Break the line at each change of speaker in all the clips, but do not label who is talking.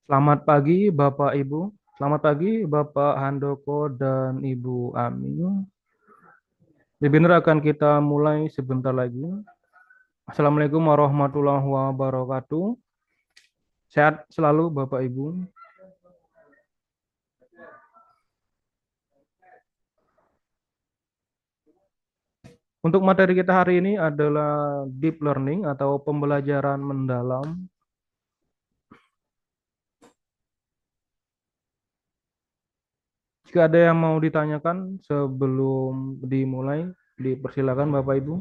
Selamat pagi Bapak Ibu. Selamat pagi Bapak Handoko dan Ibu Ami. Webinar akan kita mulai sebentar lagi. Assalamualaikum warahmatullahi wabarakatuh. Sehat selalu Bapak Ibu. Untuk materi kita hari ini adalah deep learning atau pembelajaran mendalam. Jika ada yang mau ditanyakan sebelum dimulai, dipersilakan Bapak Ibu.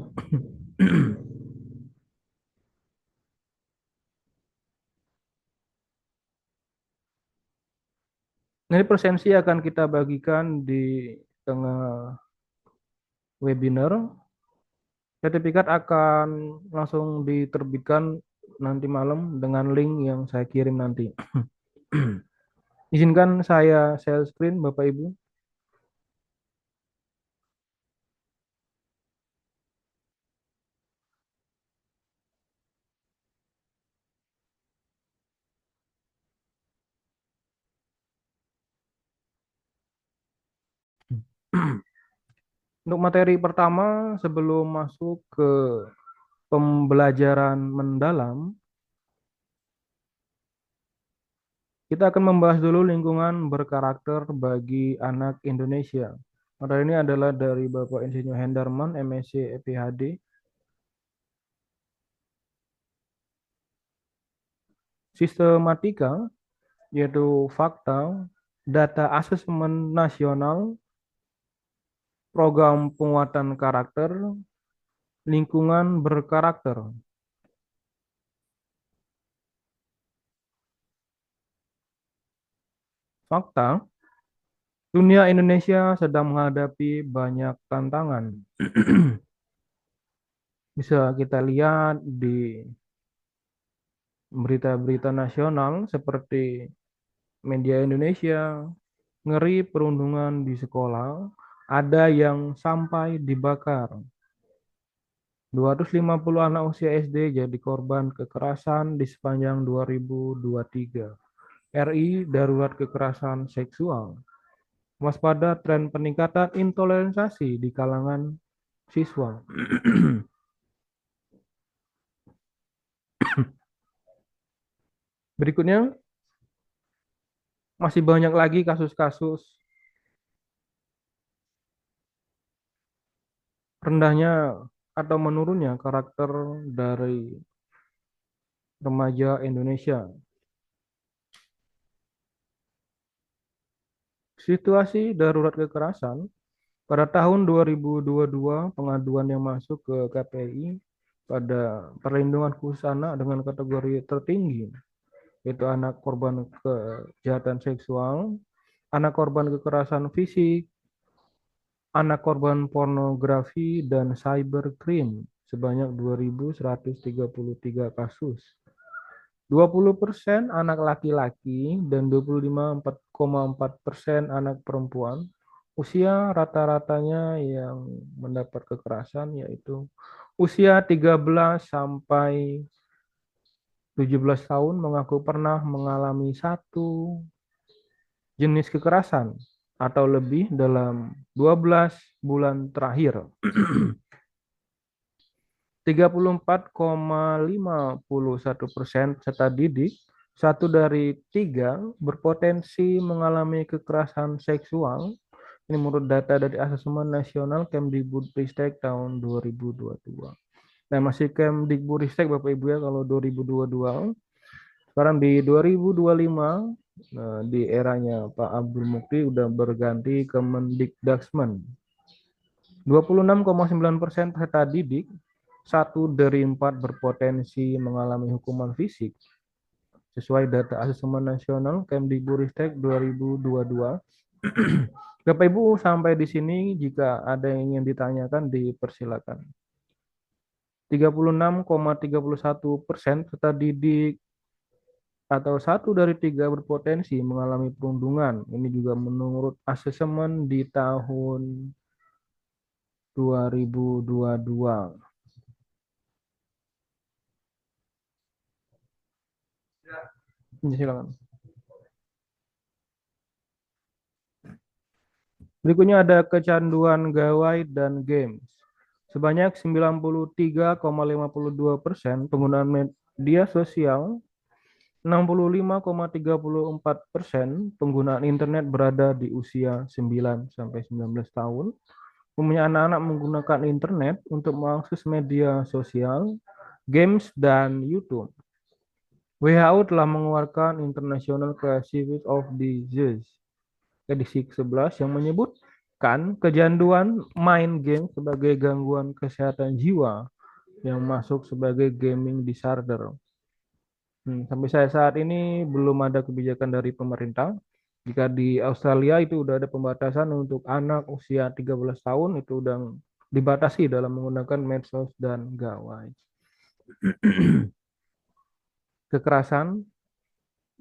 Ini presensi akan kita bagikan di tengah webinar. Sertifikat akan langsung diterbitkan nanti malam dengan link yang saya kirim nanti. Izinkan saya share screen, Bapak Ibu. Untuk materi pertama, sebelum masuk ke pembelajaran mendalam, kita akan membahas dulu lingkungan berkarakter bagi anak Indonesia. Materi ini adalah dari Bapak Insinyur Hendarman, MSc PhD. Sistematika, yaitu fakta, data asesmen nasional, program penguatan karakter, lingkungan berkarakter. Fakta, dunia Indonesia sedang menghadapi banyak tantangan. Bisa kita lihat di berita-berita nasional seperti media Indonesia, ngeri perundungan di sekolah, ada yang sampai dibakar. 250 anak usia SD jadi korban kekerasan di sepanjang 2023. RI darurat kekerasan seksual. Waspada tren peningkatan intoleransi di kalangan siswa. Berikutnya, masih banyak lagi kasus-kasus rendahnya atau menurunnya karakter dari remaja Indonesia. Situasi darurat kekerasan pada tahun 2022 pengaduan yang masuk ke KPI pada perlindungan khusus anak dengan kategori tertinggi yaitu anak korban kejahatan seksual, anak korban kekerasan fisik, anak korban pornografi, dan cybercrime sebanyak 2.133 kasus. 20% anak laki-laki dan 25,4% anak perempuan. Usia rata-ratanya yang mendapat kekerasan yaitu usia 13 sampai 17 tahun mengaku pernah mengalami satu jenis kekerasan atau lebih dalam 12 bulan terakhir. 34,51% peserta didik, satu dari tiga berpotensi mengalami kekerasan seksual. Ini menurut data dari Asesmen Nasional Kemdikbudristek tahun 2022. Nah, masih Kemdikbudristek Bapak Ibu ya kalau 2022. Sekarang di 2025 di eranya Pak Abdul Mukti udah berganti ke Mendikdaksmen. 26,9% peserta didik, satu dari empat berpotensi mengalami hukuman fisik sesuai data Asesmen Nasional Kemdikbudristek 2022. Bapak Ibu sampai di sini jika ada yang ingin ditanyakan dipersilakan. 36,31% peserta didik atau satu dari tiga berpotensi mengalami perundungan. Ini juga menurut asesmen di tahun 2022. Silakan. Berikutnya ada kecanduan gawai dan games. Sebanyak 93,52% penggunaan media sosial, 65,34% penggunaan internet berada di usia 9 sampai 19 tahun. Umumnya anak-anak menggunakan internet untuk mengakses media sosial, games, dan YouTube. WHO telah mengeluarkan International Classification of Disease edisi ke-11 yang menyebutkan kecanduan main game sebagai gangguan kesehatan jiwa yang masuk sebagai gaming disorder. Sampai saat ini belum ada kebijakan dari pemerintah. Jika di Australia itu udah ada pembatasan untuk anak usia 13 tahun itu udah dibatasi dalam menggunakan medsos dan gawai. Kekerasan,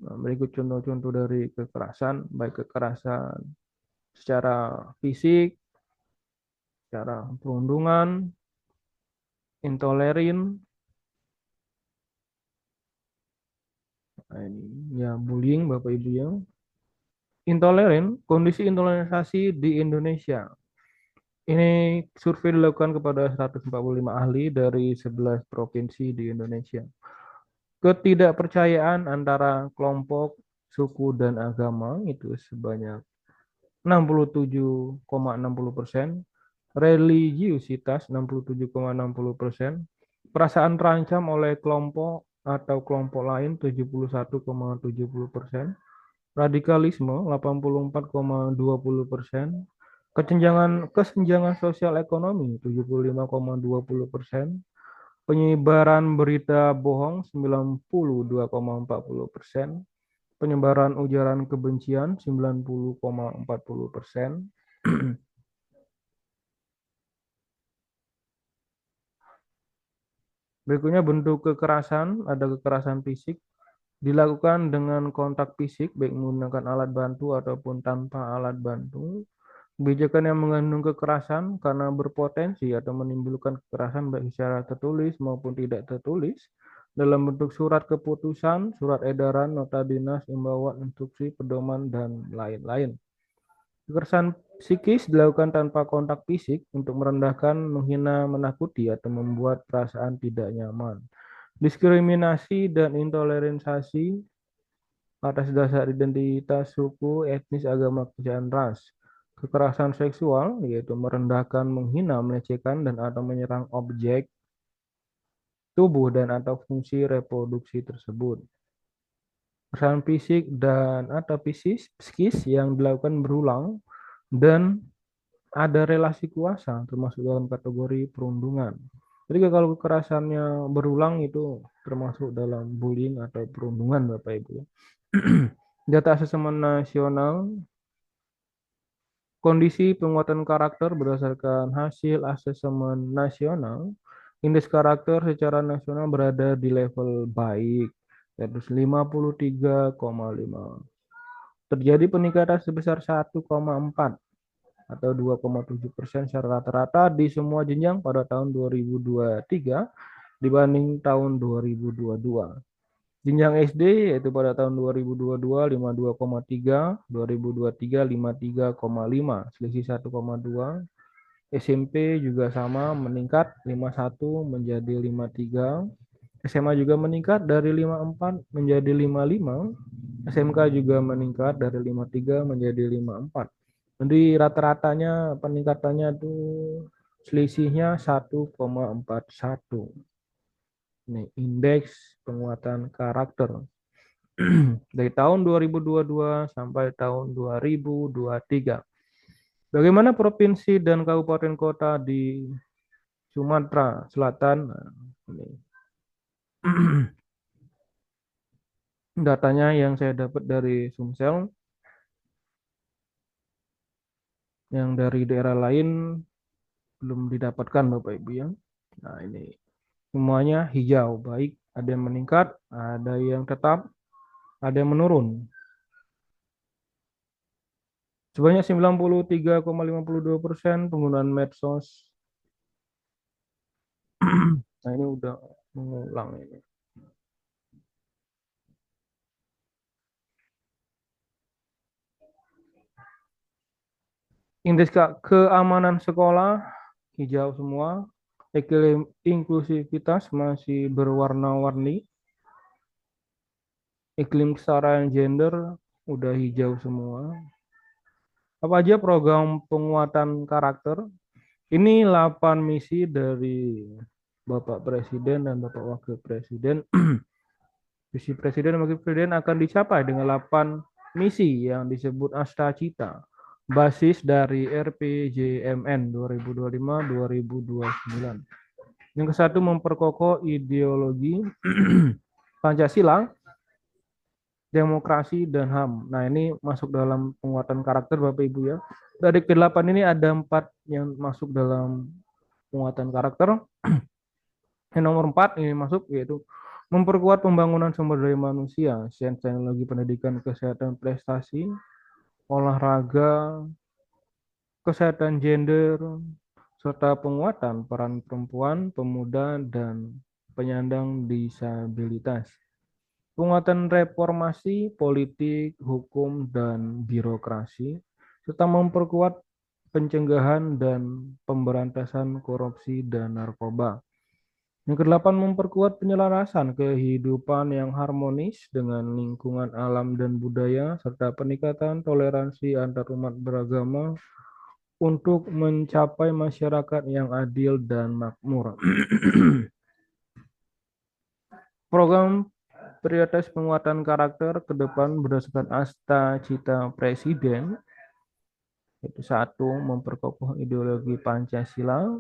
berikut contoh-contoh dari kekerasan, baik kekerasan secara fisik, secara perundungan, intoleran, nah ini ya bullying Bapak Ibu ya. Intoleran, kondisi intoleransi di Indonesia. Ini survei dilakukan kepada 145 ahli dari 11 provinsi di Indonesia. Ketidakpercayaan antara kelompok, suku, dan agama itu sebanyak 67,60%, religiusitas 67,60%, perasaan terancam oleh kelompok atau kelompok lain 71,70%, radikalisme 84,20%, kesenjangan sosial ekonomi 75,20%, penyebaran berita bohong 92,40%, penyebaran ujaran kebencian 90,40%. Berikutnya bentuk kekerasan, ada kekerasan fisik dilakukan dengan kontak fisik baik menggunakan alat bantu ataupun tanpa alat bantu. Kebijakan yang mengandung kekerasan karena berpotensi atau menimbulkan kekerasan baik secara tertulis maupun tidak tertulis dalam bentuk surat keputusan, surat edaran, nota dinas, imbauan, instruksi, pedoman, dan lain-lain. Kekerasan psikis dilakukan tanpa kontak fisik untuk merendahkan, menghina, menakuti, atau membuat perasaan tidak nyaman. Diskriminasi dan intoleransi atas dasar identitas, suku, etnis, agama, kepercayaan ras. Kekerasan seksual yaitu merendahkan, menghina, melecehkan, dan atau menyerang objek tubuh dan atau fungsi reproduksi tersebut. Kekerasan fisik dan atau psikis yang dilakukan berulang dan ada relasi kuasa termasuk dalam kategori perundungan. Jadi kalau kekerasannya berulang itu termasuk dalam bullying atau perundungan Bapak Ibu. Data asesmen nasional, kondisi penguatan karakter berdasarkan hasil asesmen nasional, indeks karakter secara nasional berada di level baik, yaitu 53,5. Terjadi peningkatan sebesar 1,4 atau 2,7% secara rata-rata di semua jenjang pada tahun 2023 dibanding tahun 2022. Jenjang SD yaitu pada tahun 2022 52,3, 2023 53,5, selisih 1,2. SMP juga sama meningkat 51 menjadi 53. SMA juga meningkat dari 54 menjadi 55. SMK juga meningkat dari 53 menjadi 54. Jadi rata-ratanya peningkatannya tuh selisihnya 1,41. Ini indeks penguatan karakter dari tahun 2022 sampai tahun 2023. Bagaimana provinsi dan kabupaten kota di Sumatera Selatan? Nah, ini datanya yang saya dapat dari Sumsel, yang dari daerah lain belum didapatkan Bapak Ibu ya. Nah, ini semuanya hijau, baik ada yang meningkat, ada yang tetap, ada yang menurun. Sebanyak 93,52% penggunaan medsos. Nah, ini udah mengulang ini. Indeks keamanan sekolah hijau semua, iklim inklusivitas masih berwarna-warni, iklim kesetaraan gender udah hijau semua. Apa aja program penguatan karakter? Ini 8 misi dari Bapak Presiden dan Bapak Wakil Presiden. Visi Presiden dan Wakil Presiden akan dicapai dengan 8 misi yang disebut Astacita, basis dari RPJMN 2025-2029. Yang ke satu memperkokoh ideologi Pancasila, demokrasi, dan HAM. Nah, ini masuk dalam penguatan karakter Bapak Ibu ya. Dari ke-8 ini ada 4 yang masuk dalam penguatan karakter. Yang nomor 4 ini masuk yaitu memperkuat pembangunan sumber daya manusia, sains teknologi pendidikan, kesehatan, prestasi, olahraga, kesehatan gender, serta penguatan peran perempuan, pemuda, dan penyandang disabilitas. Penguatan reformasi politik, hukum, dan birokrasi, serta memperkuat pencegahan dan pemberantasan korupsi dan narkoba. Yang kedelapan, memperkuat penyelarasan kehidupan yang harmonis dengan lingkungan alam dan budaya, serta peningkatan toleransi antarumat beragama untuk mencapai masyarakat yang adil dan makmur. Program prioritas penguatan karakter ke depan berdasarkan Asta Cita Presiden, yaitu satu, memperkokoh ideologi Pancasila.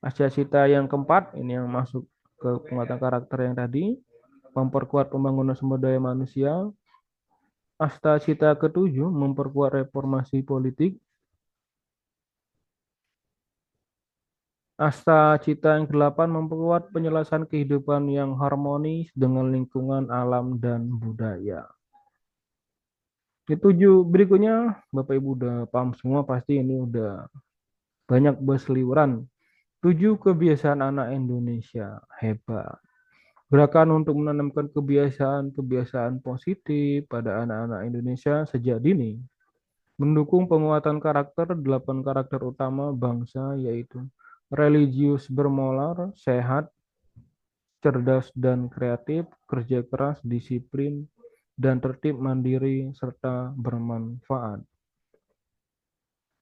Asta Cita yang keempat, ini yang masuk ke penguatan karakter yang tadi, memperkuat pembangunan sumber daya manusia. Asta Cita ketujuh, memperkuat reformasi politik. Asta Cita yang ke-8 memperkuat penyelesaian kehidupan yang harmonis dengan lingkungan alam dan budaya. Ketujuh berikutnya, Bapak Ibu udah paham semua, pasti ini udah banyak berseliweran. 7 kebiasaan anak Indonesia hebat. Gerakan untuk menanamkan kebiasaan-kebiasaan positif pada anak-anak Indonesia sejak dini. Mendukung penguatan karakter, 8 karakter utama bangsa yaitu religius bermoral, sehat, cerdas dan kreatif, kerja keras, disiplin, dan tertib mandiri, serta bermanfaat.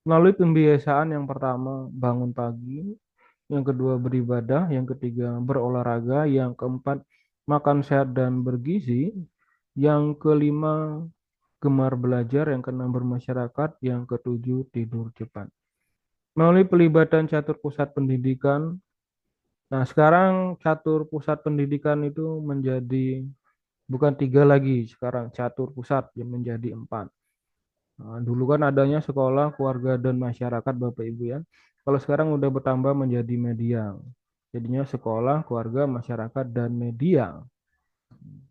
Melalui pembiasaan yang pertama, bangun pagi, yang kedua beribadah, yang ketiga berolahraga, yang keempat makan sehat dan bergizi, yang kelima gemar belajar, yang keenam bermasyarakat, yang ketujuh tidur cepat. Melalui pelibatan catur pusat pendidikan, nah sekarang catur pusat pendidikan itu menjadi bukan 3 lagi, sekarang catur pusat yang menjadi 4. Nah, dulu kan adanya sekolah, keluarga, dan masyarakat Bapak Ibu ya. Kalau sekarang udah bertambah menjadi media. Jadinya sekolah, keluarga, masyarakat, dan media.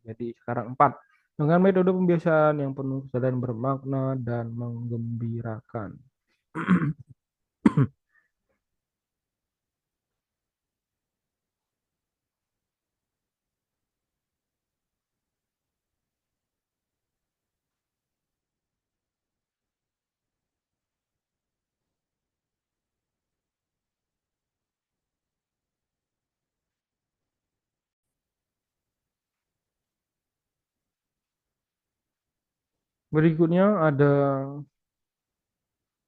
Jadi sekarang 4. Dengan metode pembiasaan yang penuh kesadaran bermakna dan menggembirakan. Berikutnya ada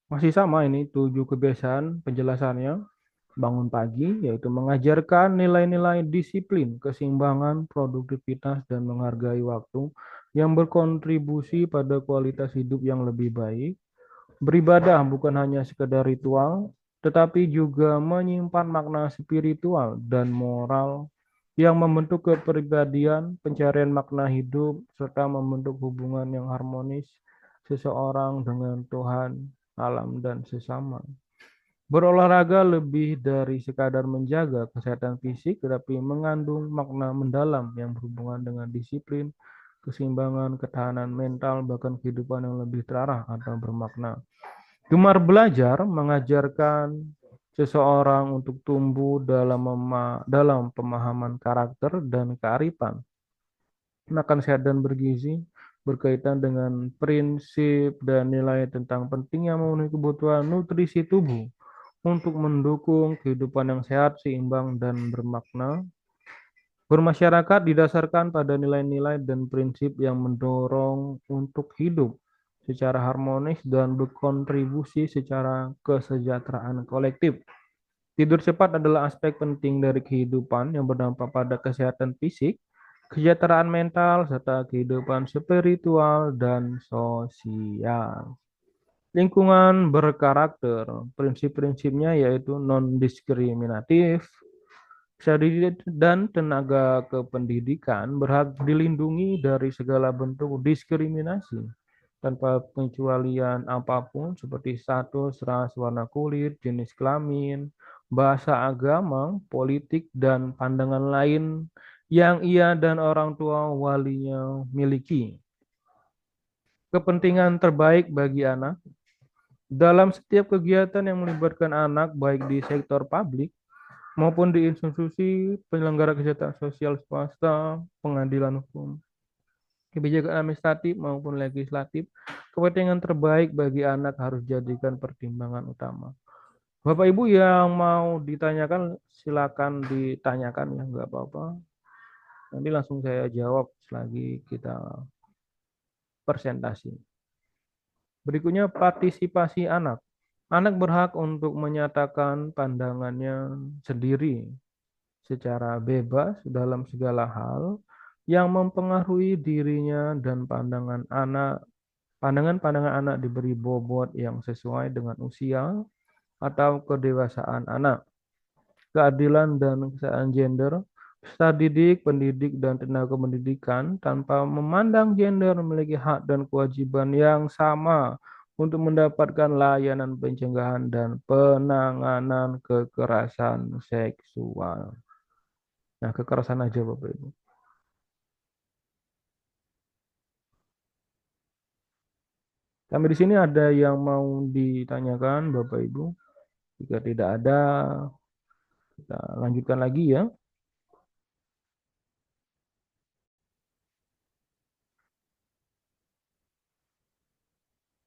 masih sama ini 7 kebiasaan penjelasannya. Bangun pagi yaitu mengajarkan nilai-nilai disiplin, keseimbangan, produktivitas, dan menghargai waktu yang berkontribusi pada kualitas hidup yang lebih baik. Beribadah bukan hanya sekedar ritual, tetapi juga menyimpan makna spiritual dan moral yang membentuk kepribadian, pencarian makna hidup, serta membentuk hubungan yang harmonis seseorang dengan Tuhan, alam, dan sesama. Berolahraga lebih dari sekadar menjaga kesehatan fisik, tetapi mengandung makna mendalam yang berhubungan dengan disiplin, keseimbangan, ketahanan mental, bahkan kehidupan yang lebih terarah atau bermakna. Gemar belajar mengajarkan seseorang untuk tumbuh dalam pemahaman karakter dan kearifan. Makan sehat dan bergizi berkaitan dengan prinsip dan nilai tentang pentingnya memenuhi kebutuhan nutrisi tubuh untuk mendukung kehidupan yang sehat, seimbang, dan bermakna. Bermasyarakat didasarkan pada nilai-nilai dan prinsip yang mendorong untuk hidup secara harmonis dan berkontribusi secara kesejahteraan kolektif. Tidur cepat adalah aspek penting dari kehidupan yang berdampak pada kesehatan fisik, kesejahteraan mental, serta kehidupan spiritual dan sosial. Lingkungan berkarakter, prinsip-prinsipnya yaitu non-diskriminatif, dan tenaga kependidikan berhak dilindungi dari segala bentuk diskriminasi tanpa pengecualian apapun seperti status, ras, warna kulit, jenis kelamin, bahasa agama, politik, dan pandangan lain yang ia dan orang tua walinya miliki. Kepentingan terbaik bagi anak dalam setiap kegiatan yang melibatkan anak baik di sektor publik maupun di institusi penyelenggara kesehatan sosial swasta, pengadilan hukum, kebijakan administratif maupun legislatif, kepentingan terbaik bagi anak harus dijadikan pertimbangan utama. Bapak Ibu yang mau ditanyakan, silakan ditanyakan ya, nggak apa-apa. Nanti langsung saya jawab selagi kita presentasi. Berikutnya partisipasi anak. Anak berhak untuk menyatakan pandangannya sendiri secara bebas dalam segala hal yang mempengaruhi dirinya dan pandangan-pandangan anak diberi bobot yang sesuai dengan usia atau kedewasaan anak. Keadilan dan kesetaraan gender, peserta didik, pendidik, dan tenaga pendidikan tanpa memandang gender memiliki hak dan kewajiban yang sama untuk mendapatkan layanan pencegahan dan penanganan kekerasan seksual. Nah, kekerasan aja Bapak Ibu. Sampai di sini ada yang mau ditanyakan Bapak Ibu? Jika tidak ada, kita lanjutkan lagi ya.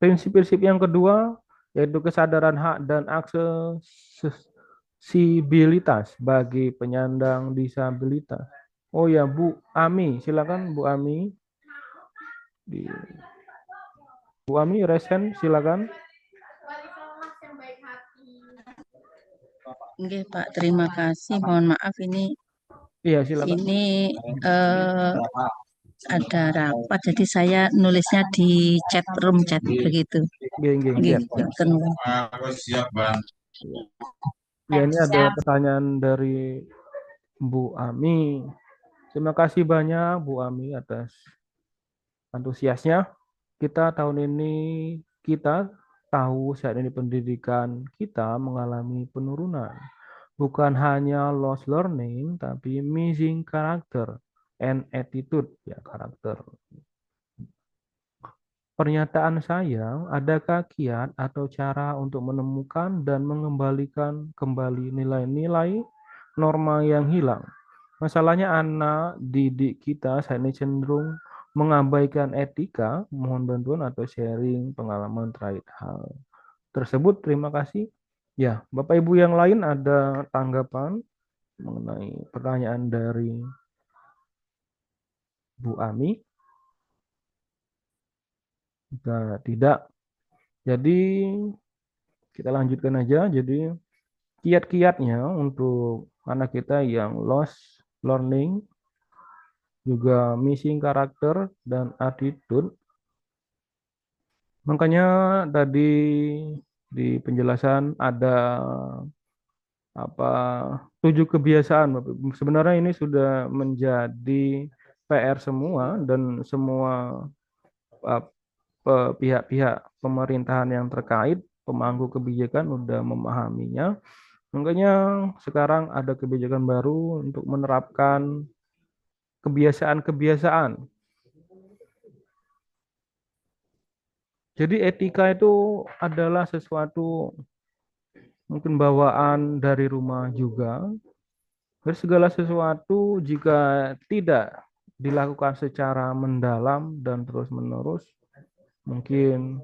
Prinsip-prinsip yang kedua yaitu kesadaran hak dan aksesibilitas bagi penyandang disabilitas. Oh ya, Bu Ami, silakan Bu Ami. Bu Ami, resen silakan.
Oke, Pak, terima kasih. Mohon maaf
Iya, silakan.
ini ada rapat, jadi saya nulisnya di chat room chat begitu.
Geng, siap.
Gitu.
Ya, ini ada pertanyaan dari Bu Ami. Terima kasih banyak Bu Ami atas antusiasnya. Kita tahu saat ini pendidikan kita mengalami penurunan. Bukan hanya lost learning, tapi missing character and attitude, ya karakter. Pernyataan saya, adakah kiat atau cara untuk menemukan dan mengembalikan kembali nilai-nilai norma yang hilang? Masalahnya anak didik kita saat ini cenderung mengabaikan etika, mohon bantuan atau sharing pengalaman terkait hal tersebut. Terima kasih. Ya, Bapak Ibu yang lain ada tanggapan mengenai pertanyaan dari Bu Ami? Jika tidak, jadi kita lanjutkan aja. Jadi kiat-kiatnya untuk anak kita yang lost learning, juga missing karakter dan attitude. Makanya tadi di penjelasan ada apa 7 kebiasaan. Sebenarnya ini sudah menjadi PR semua dan semua pihak-pihak pemerintahan yang terkait, pemangku kebijakan sudah memahaminya. Makanya sekarang ada kebijakan baru untuk menerapkan kebiasaan-kebiasaan. Jadi etika itu adalah sesuatu mungkin bawaan dari rumah juga. Segala sesuatu jika tidak dilakukan secara mendalam dan terus-menerus, mungkin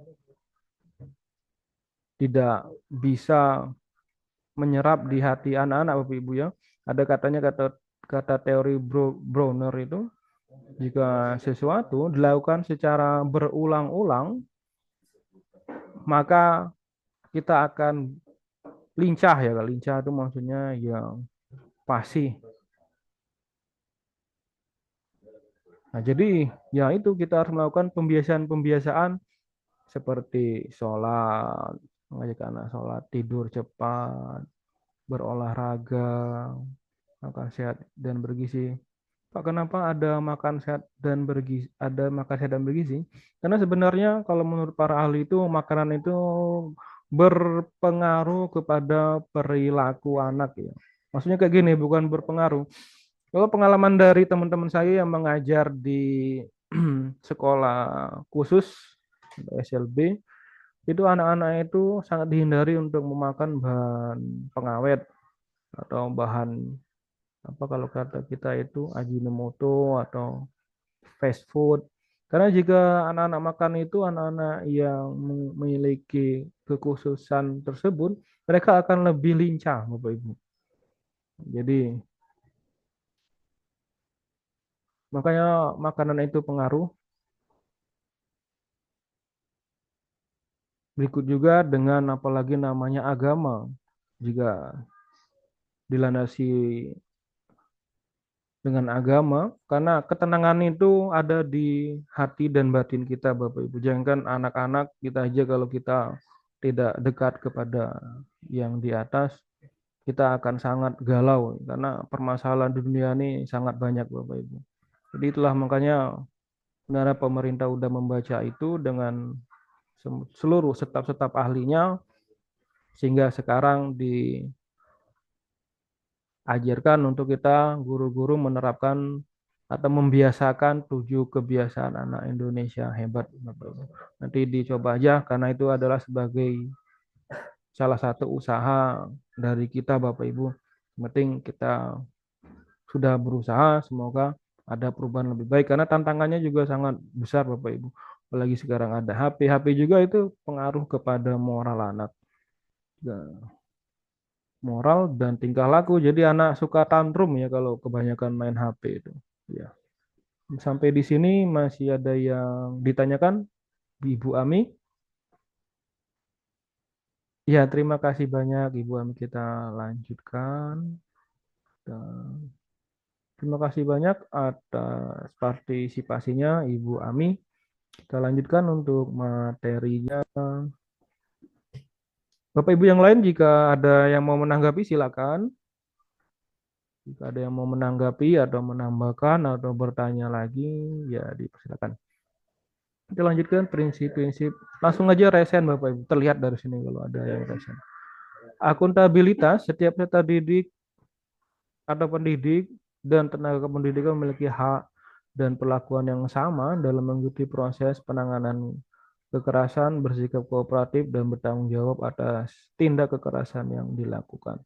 tidak bisa menyerap di hati anak-anak, Bapak Ibu ya. Ada katanya kata teori Browner itu, jika sesuatu dilakukan secara berulang-ulang, maka kita akan lincah ya. Lincah itu maksudnya yang fasih. Nah, jadi ya itu kita harus melakukan pembiasaan-pembiasaan seperti sholat, mengajak anak sholat, tidur cepat, berolahraga, makan sehat dan bergizi. Pak, kenapa ada makan sehat dan bergizi? Ada makan sehat dan bergizi? Karena sebenarnya kalau menurut para ahli itu makanan itu berpengaruh kepada perilaku anak ya. Maksudnya kayak gini, bukan berpengaruh. Kalau pengalaman dari teman-teman saya yang mengajar di sekolah khusus SLB, itu anak-anak itu sangat dihindari untuk memakan bahan pengawet atau bahan apa kalau kata kita itu Ajinomoto atau fast food. Karena jika anak-anak makan itu anak-anak yang memiliki kekhususan tersebut, mereka akan lebih lincah, Bapak Ibu. Jadi makanya makanan itu pengaruh. Berikut juga dengan apalagi namanya agama. Jika dilandasi dengan agama, karena ketenangan itu ada di hati dan batin kita, Bapak Ibu. Jangan anak-anak kita aja kalau kita tidak dekat kepada yang di atas, kita akan sangat galau karena permasalahan di dunia ini sangat banyak, Bapak Ibu. Jadi itulah makanya sebenarnya pemerintah udah membaca itu dengan seluruh staf-staf ahlinya, sehingga sekarang diajarkan untuk kita guru-guru menerapkan atau membiasakan 7 kebiasaan anak Indonesia hebat, Bapak Ibu. Nanti dicoba aja karena itu adalah sebagai salah satu usaha dari kita, Bapak Ibu. Yang penting kita sudah berusaha, semoga ada perubahan lebih baik karena tantangannya juga sangat besar, Bapak Ibu. Apalagi sekarang ada HP. HP juga itu pengaruh kepada moral anak. Moral dan tingkah laku. Jadi anak suka tantrum ya kalau kebanyakan main HP itu. Ya. Sampai di sini masih ada yang ditanyakan, Ibu Ami? Ya, terima kasih banyak Ibu Ami. Kita lanjutkan. Dan terima kasih banyak atas partisipasinya Ibu Ami. Kita lanjutkan untuk materinya. Bapak Ibu yang lain jika ada yang mau menanggapi silakan. Jika ada yang mau menanggapi atau menambahkan atau bertanya lagi, ya dipersilakan. Kita lanjutkan prinsip-prinsip. Langsung aja resen Bapak Ibu. Terlihat dari sini kalau ada yang resen. Akuntabilitas, setiap peserta didik atau pendidik dan tenaga pendidikan memiliki hak dan perlakuan yang sama dalam mengikuti proses penanganan kekerasan, bersikap kooperatif, dan bertanggung jawab atas tindak kekerasan yang dilakukan.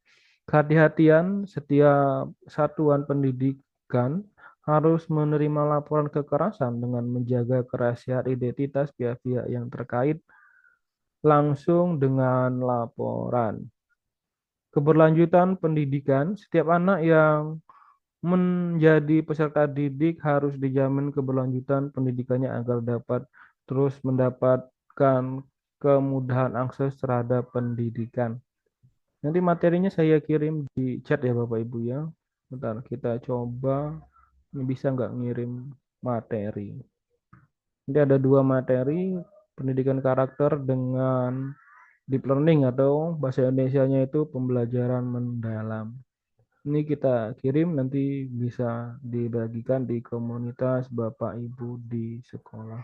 Kehati-hatian, setiap satuan pendidikan harus menerima laporan kekerasan dengan menjaga kerahasiaan identitas pihak-pihak yang terkait langsung dengan laporan. Keberlanjutan pendidikan, setiap anak yang menjadi peserta didik harus dijamin keberlanjutan pendidikannya agar dapat terus mendapatkan kemudahan akses terhadap pendidikan. Nanti materinya saya kirim di chat ya Bapak Ibu ya. Bentar, kita coba. Ini bisa nggak ngirim materi. Nanti ada 2 materi, pendidikan karakter dengan deep learning atau bahasa Indonesianya itu pembelajaran mendalam. Ini kita kirim nanti bisa dibagikan di komunitas Bapak Ibu di sekolah.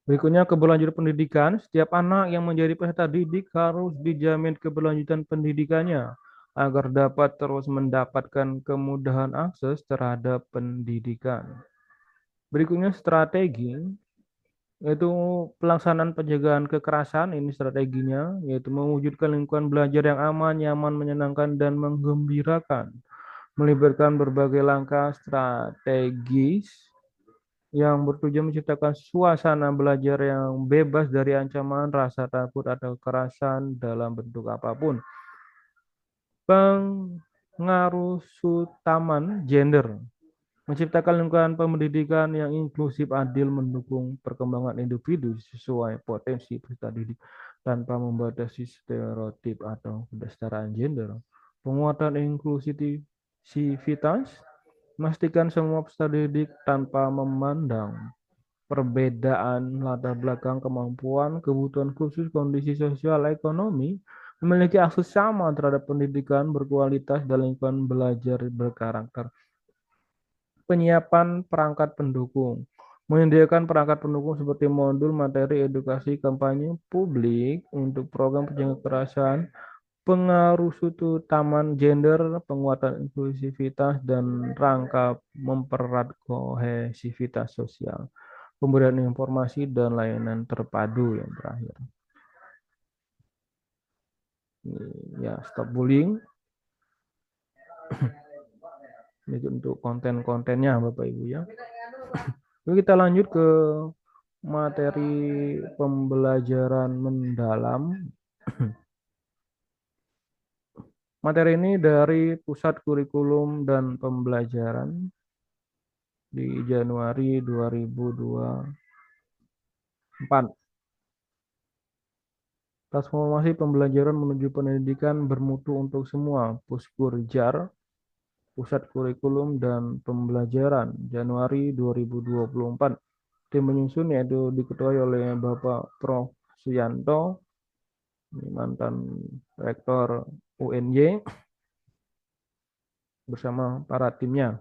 Berikutnya keberlanjutan pendidikan. Setiap anak yang menjadi peserta didik harus dijamin keberlanjutan pendidikannya agar dapat terus mendapatkan kemudahan akses terhadap pendidikan. Berikutnya strategi. yaitu pelaksanaan pencegahan kekerasan, ini strateginya, yaitu mewujudkan lingkungan belajar yang aman, nyaman, menyenangkan, dan menggembirakan, melibatkan berbagai langkah strategis yang bertujuan menciptakan suasana belajar yang bebas dari ancaman, rasa takut, atau kekerasan dalam bentuk apapun. Pengaruh utama gender, menciptakan lingkungan pendidikan yang inklusif, adil, mendukung perkembangan individu sesuai potensi peserta didik tanpa membatasi stereotip atau kesetaraan gender. Penguatan inklusivitas, memastikan semua peserta didik tanpa memandang perbedaan latar belakang, kemampuan, kebutuhan khusus, kondisi sosial, ekonomi, memiliki akses sama terhadap pendidikan berkualitas dan lingkungan belajar berkarakter. Penyiapan perangkat pendukung, menyediakan perangkat pendukung seperti modul, materi, edukasi, kampanye publik untuk program pencegahan kekerasan, pengaruh taman gender, penguatan inklusivitas, dan rangka mempererat kohesivitas sosial, pemberian informasi dan layanan terpadu yang terakhir. Ya, stop bullying. Ini untuk konten-kontennya Bapak Ibu ya. Lalu kita lanjut ke materi pembelajaran mendalam. Materi ini dari Pusat Kurikulum dan Pembelajaran di Januari 2024. Transformasi pembelajaran menuju pendidikan bermutu untuk semua, Puskurjar, Pusat Kurikulum dan Pembelajaran, Januari 2024. Tim menyusun yaitu diketuai oleh Bapak Prof. Suyanto, mantan Rektor UNY, bersama para timnya.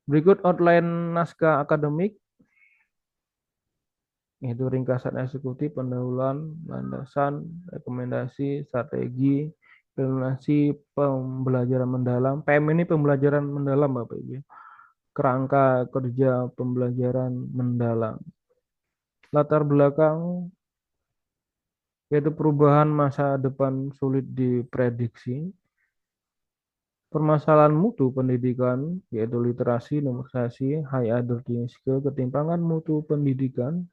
Berikut outline naskah akademik, yaitu ringkasan eksekutif, pendahuluan, landasan, rekomendasi, strategi, implementasi pembelajaran mendalam. PM ini pembelajaran mendalam Bapak Ibu. Kerangka kerja pembelajaran mendalam. Latar belakang, yaitu perubahan masa depan sulit diprediksi. Permasalahan mutu pendidikan, yaitu literasi, numerasi, high adulting skill, ketimpangan mutu pendidikan.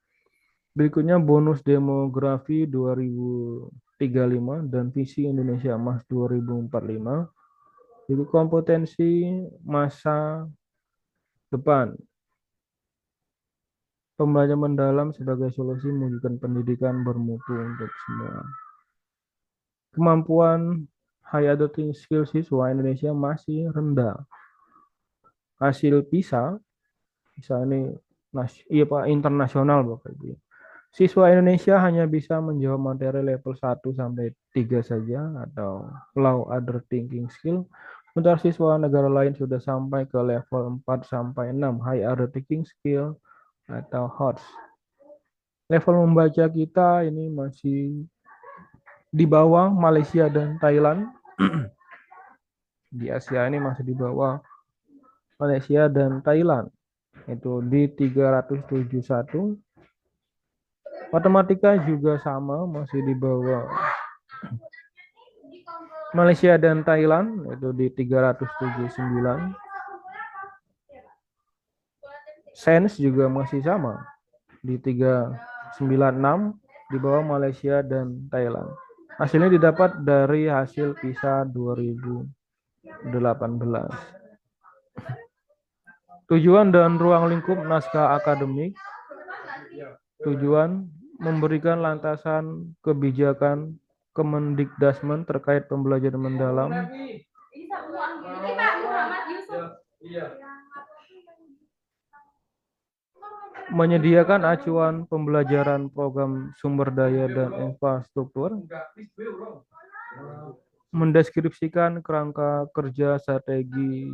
Berikutnya bonus demografi 2035 dan visi Indonesia Emas 2045. Jadi kompetensi masa depan. Pembelajaran mendalam sebagai solusi mewujudkan pendidikan bermutu untuk semua. Kemampuan high adulting skill siswa Indonesia masih rendah. Hasil PISA ini internasional Bapak Ibu. Siswa Indonesia hanya bisa menjawab materi level 1 sampai 3 saja atau low other thinking skill. Sementara siswa negara lain sudah sampai ke level 4 sampai 6 high other thinking skill atau HOTS. Level membaca kita ini masih di bawah Malaysia dan Thailand. Di Asia ini masih di bawah Malaysia dan Thailand. Itu di 371. Matematika juga sama, masih di bawah Malaysia dan Thailand, itu di 379. Sains juga masih sama, di 396, di bawah Malaysia dan Thailand. Hasilnya didapat dari hasil PISA 2018. Tujuan dan ruang lingkup naskah akademik. Tujuan memberikan landasan kebijakan Kemendikbudrismen terkait pembelajaran mendalam. Menyediakan acuan pembelajaran program sumber daya dan infrastruktur. Mendeskripsikan kerangka kerja strategi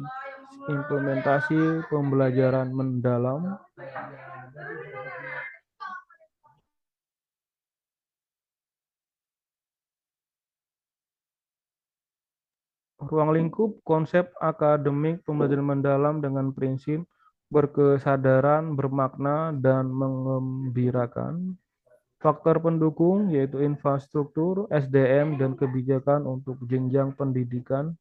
implementasi pembelajaran mendalam. Ruang lingkup konsep akademik pembelajaran mendalam dengan prinsip berkesadaran, bermakna, dan mengembirakan. Faktor pendukung yaitu infrastruktur, SDM, dan kebijakan untuk jenjang pendidikan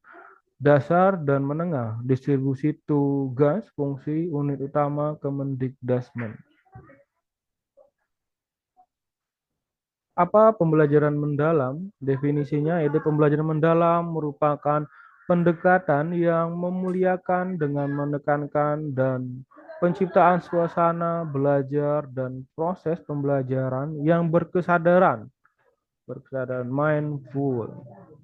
dasar dan menengah, distribusi tugas, fungsi, unit utama Kemendikdasmen. Apa pembelajaran mendalam? Definisinya yaitu pembelajaran mendalam merupakan pendekatan yang memuliakan dengan menekankan dan penciptaan suasana belajar dan proses pembelajaran yang berkesadaran mindful,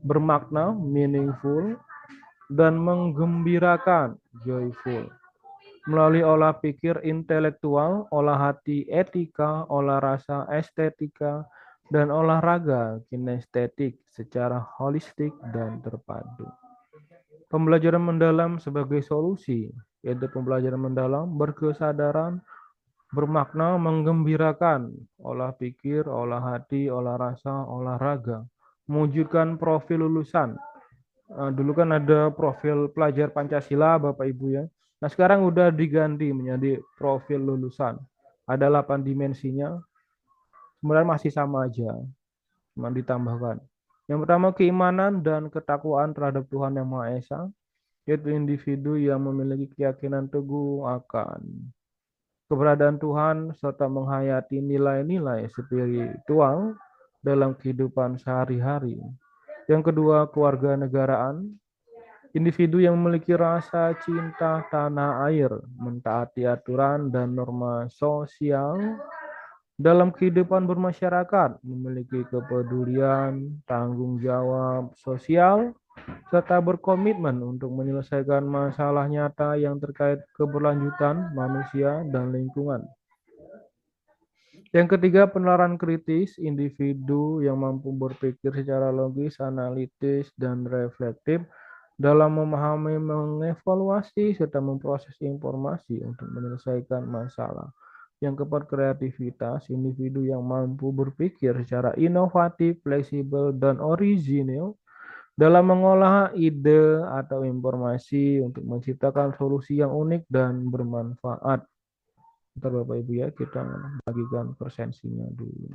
bermakna meaningful, dan menggembirakan joyful. Melalui olah pikir intelektual, olah hati etika, olah rasa estetika, dan olahraga kinestetik secara holistik dan terpadu. Pembelajaran mendalam sebagai solusi, yaitu pembelajaran mendalam berkesadaran, bermakna, menggembirakan, olah pikir, olah hati, olah rasa, olahraga, mewujudkan profil lulusan. Dulu kan ada profil pelajar Pancasila, Bapak Ibu ya. Nah, sekarang udah diganti menjadi profil lulusan. Ada 8 dimensinya, sebenarnya masih sama aja, cuma ditambahkan. Yang pertama, keimanan dan ketakwaan terhadap Tuhan Yang Maha Esa, yaitu individu yang memiliki keyakinan teguh akan keberadaan Tuhan serta menghayati nilai-nilai spiritual dalam kehidupan sehari-hari. Yang kedua, kewarganegaraan, individu yang memiliki rasa cinta tanah air, mentaati aturan dan norma sosial dalam kehidupan bermasyarakat, memiliki kepedulian, tanggung jawab sosial, serta berkomitmen untuk menyelesaikan masalah nyata yang terkait keberlanjutan manusia dan lingkungan. Yang ketiga, penalaran kritis, individu yang mampu berpikir secara logis, analitis, dan reflektif dalam memahami, mengevaluasi, serta memproses informasi untuk menyelesaikan masalah. Yang keempat, kreativitas, individu yang mampu berpikir secara inovatif, fleksibel, dan orisinil dalam mengolah ide atau informasi untuk menciptakan solusi yang unik dan bermanfaat. Ntar Bapak Ibu ya, kita bagikan persensinya dulu.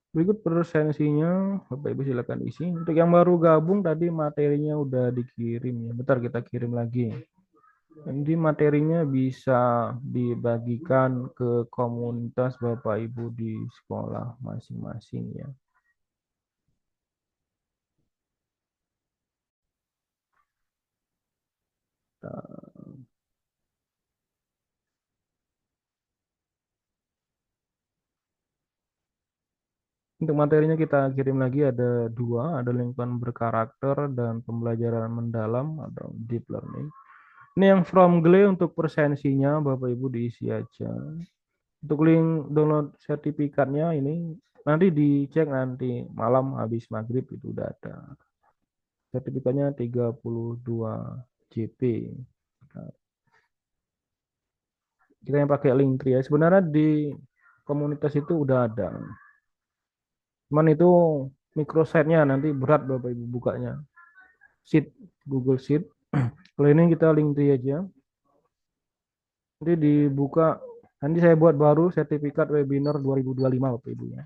Berikut persensinya, Bapak Ibu silakan isi. Untuk yang baru gabung tadi materinya udah dikirim ya. Bentar kita kirim lagi. Jadi materinya bisa dibagikan ke komunitas Bapak Ibu di sekolah masing-masing ya. Untuk materinya kita kirim lagi ada dua, ada lingkungan berkarakter dan pembelajaran mendalam atau deep learning. Ini yang from Glay untuk persensinya Bapak Ibu diisi aja. Untuk link download sertifikatnya ini nanti dicek nanti malam habis maghrib itu udah ada. Sertifikatnya 32 JP. Nah, kita yang pakai Linktree ya. Sebenarnya di komunitas itu udah ada. Cuman itu microsite-nya nanti berat Bapak Ibu bukanya. Sheet, Google Sheet. Kalau ini kita Linktree aja. Nanti dibuka, nanti saya buat baru sertifikat webinar 2025 Bapak Ibu ya.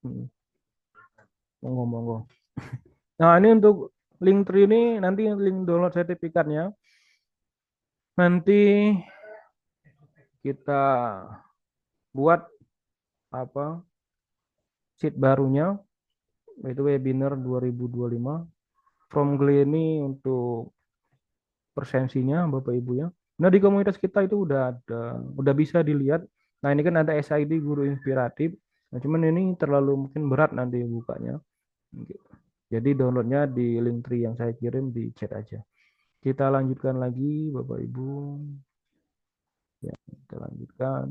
Hmm, monggo. Nah, ini untuk Linktree ini nanti link download sertifikatnya. Nanti kita buat apa sheet barunya yaitu webinar 2025 from Glee ini untuk persensinya Bapak Ibu ya. Nah, di komunitas kita itu udah ada, udah bisa dilihat. Nah, ini kan ada SID guru inspiratif. Nah, cuman ini terlalu mungkin berat nanti bukanya. Gitu. Jadi downloadnya di link tree yang saya kirim di chat aja. Kita lanjutkan lagi, Bapak Ibu. Ya, kita lanjutkan.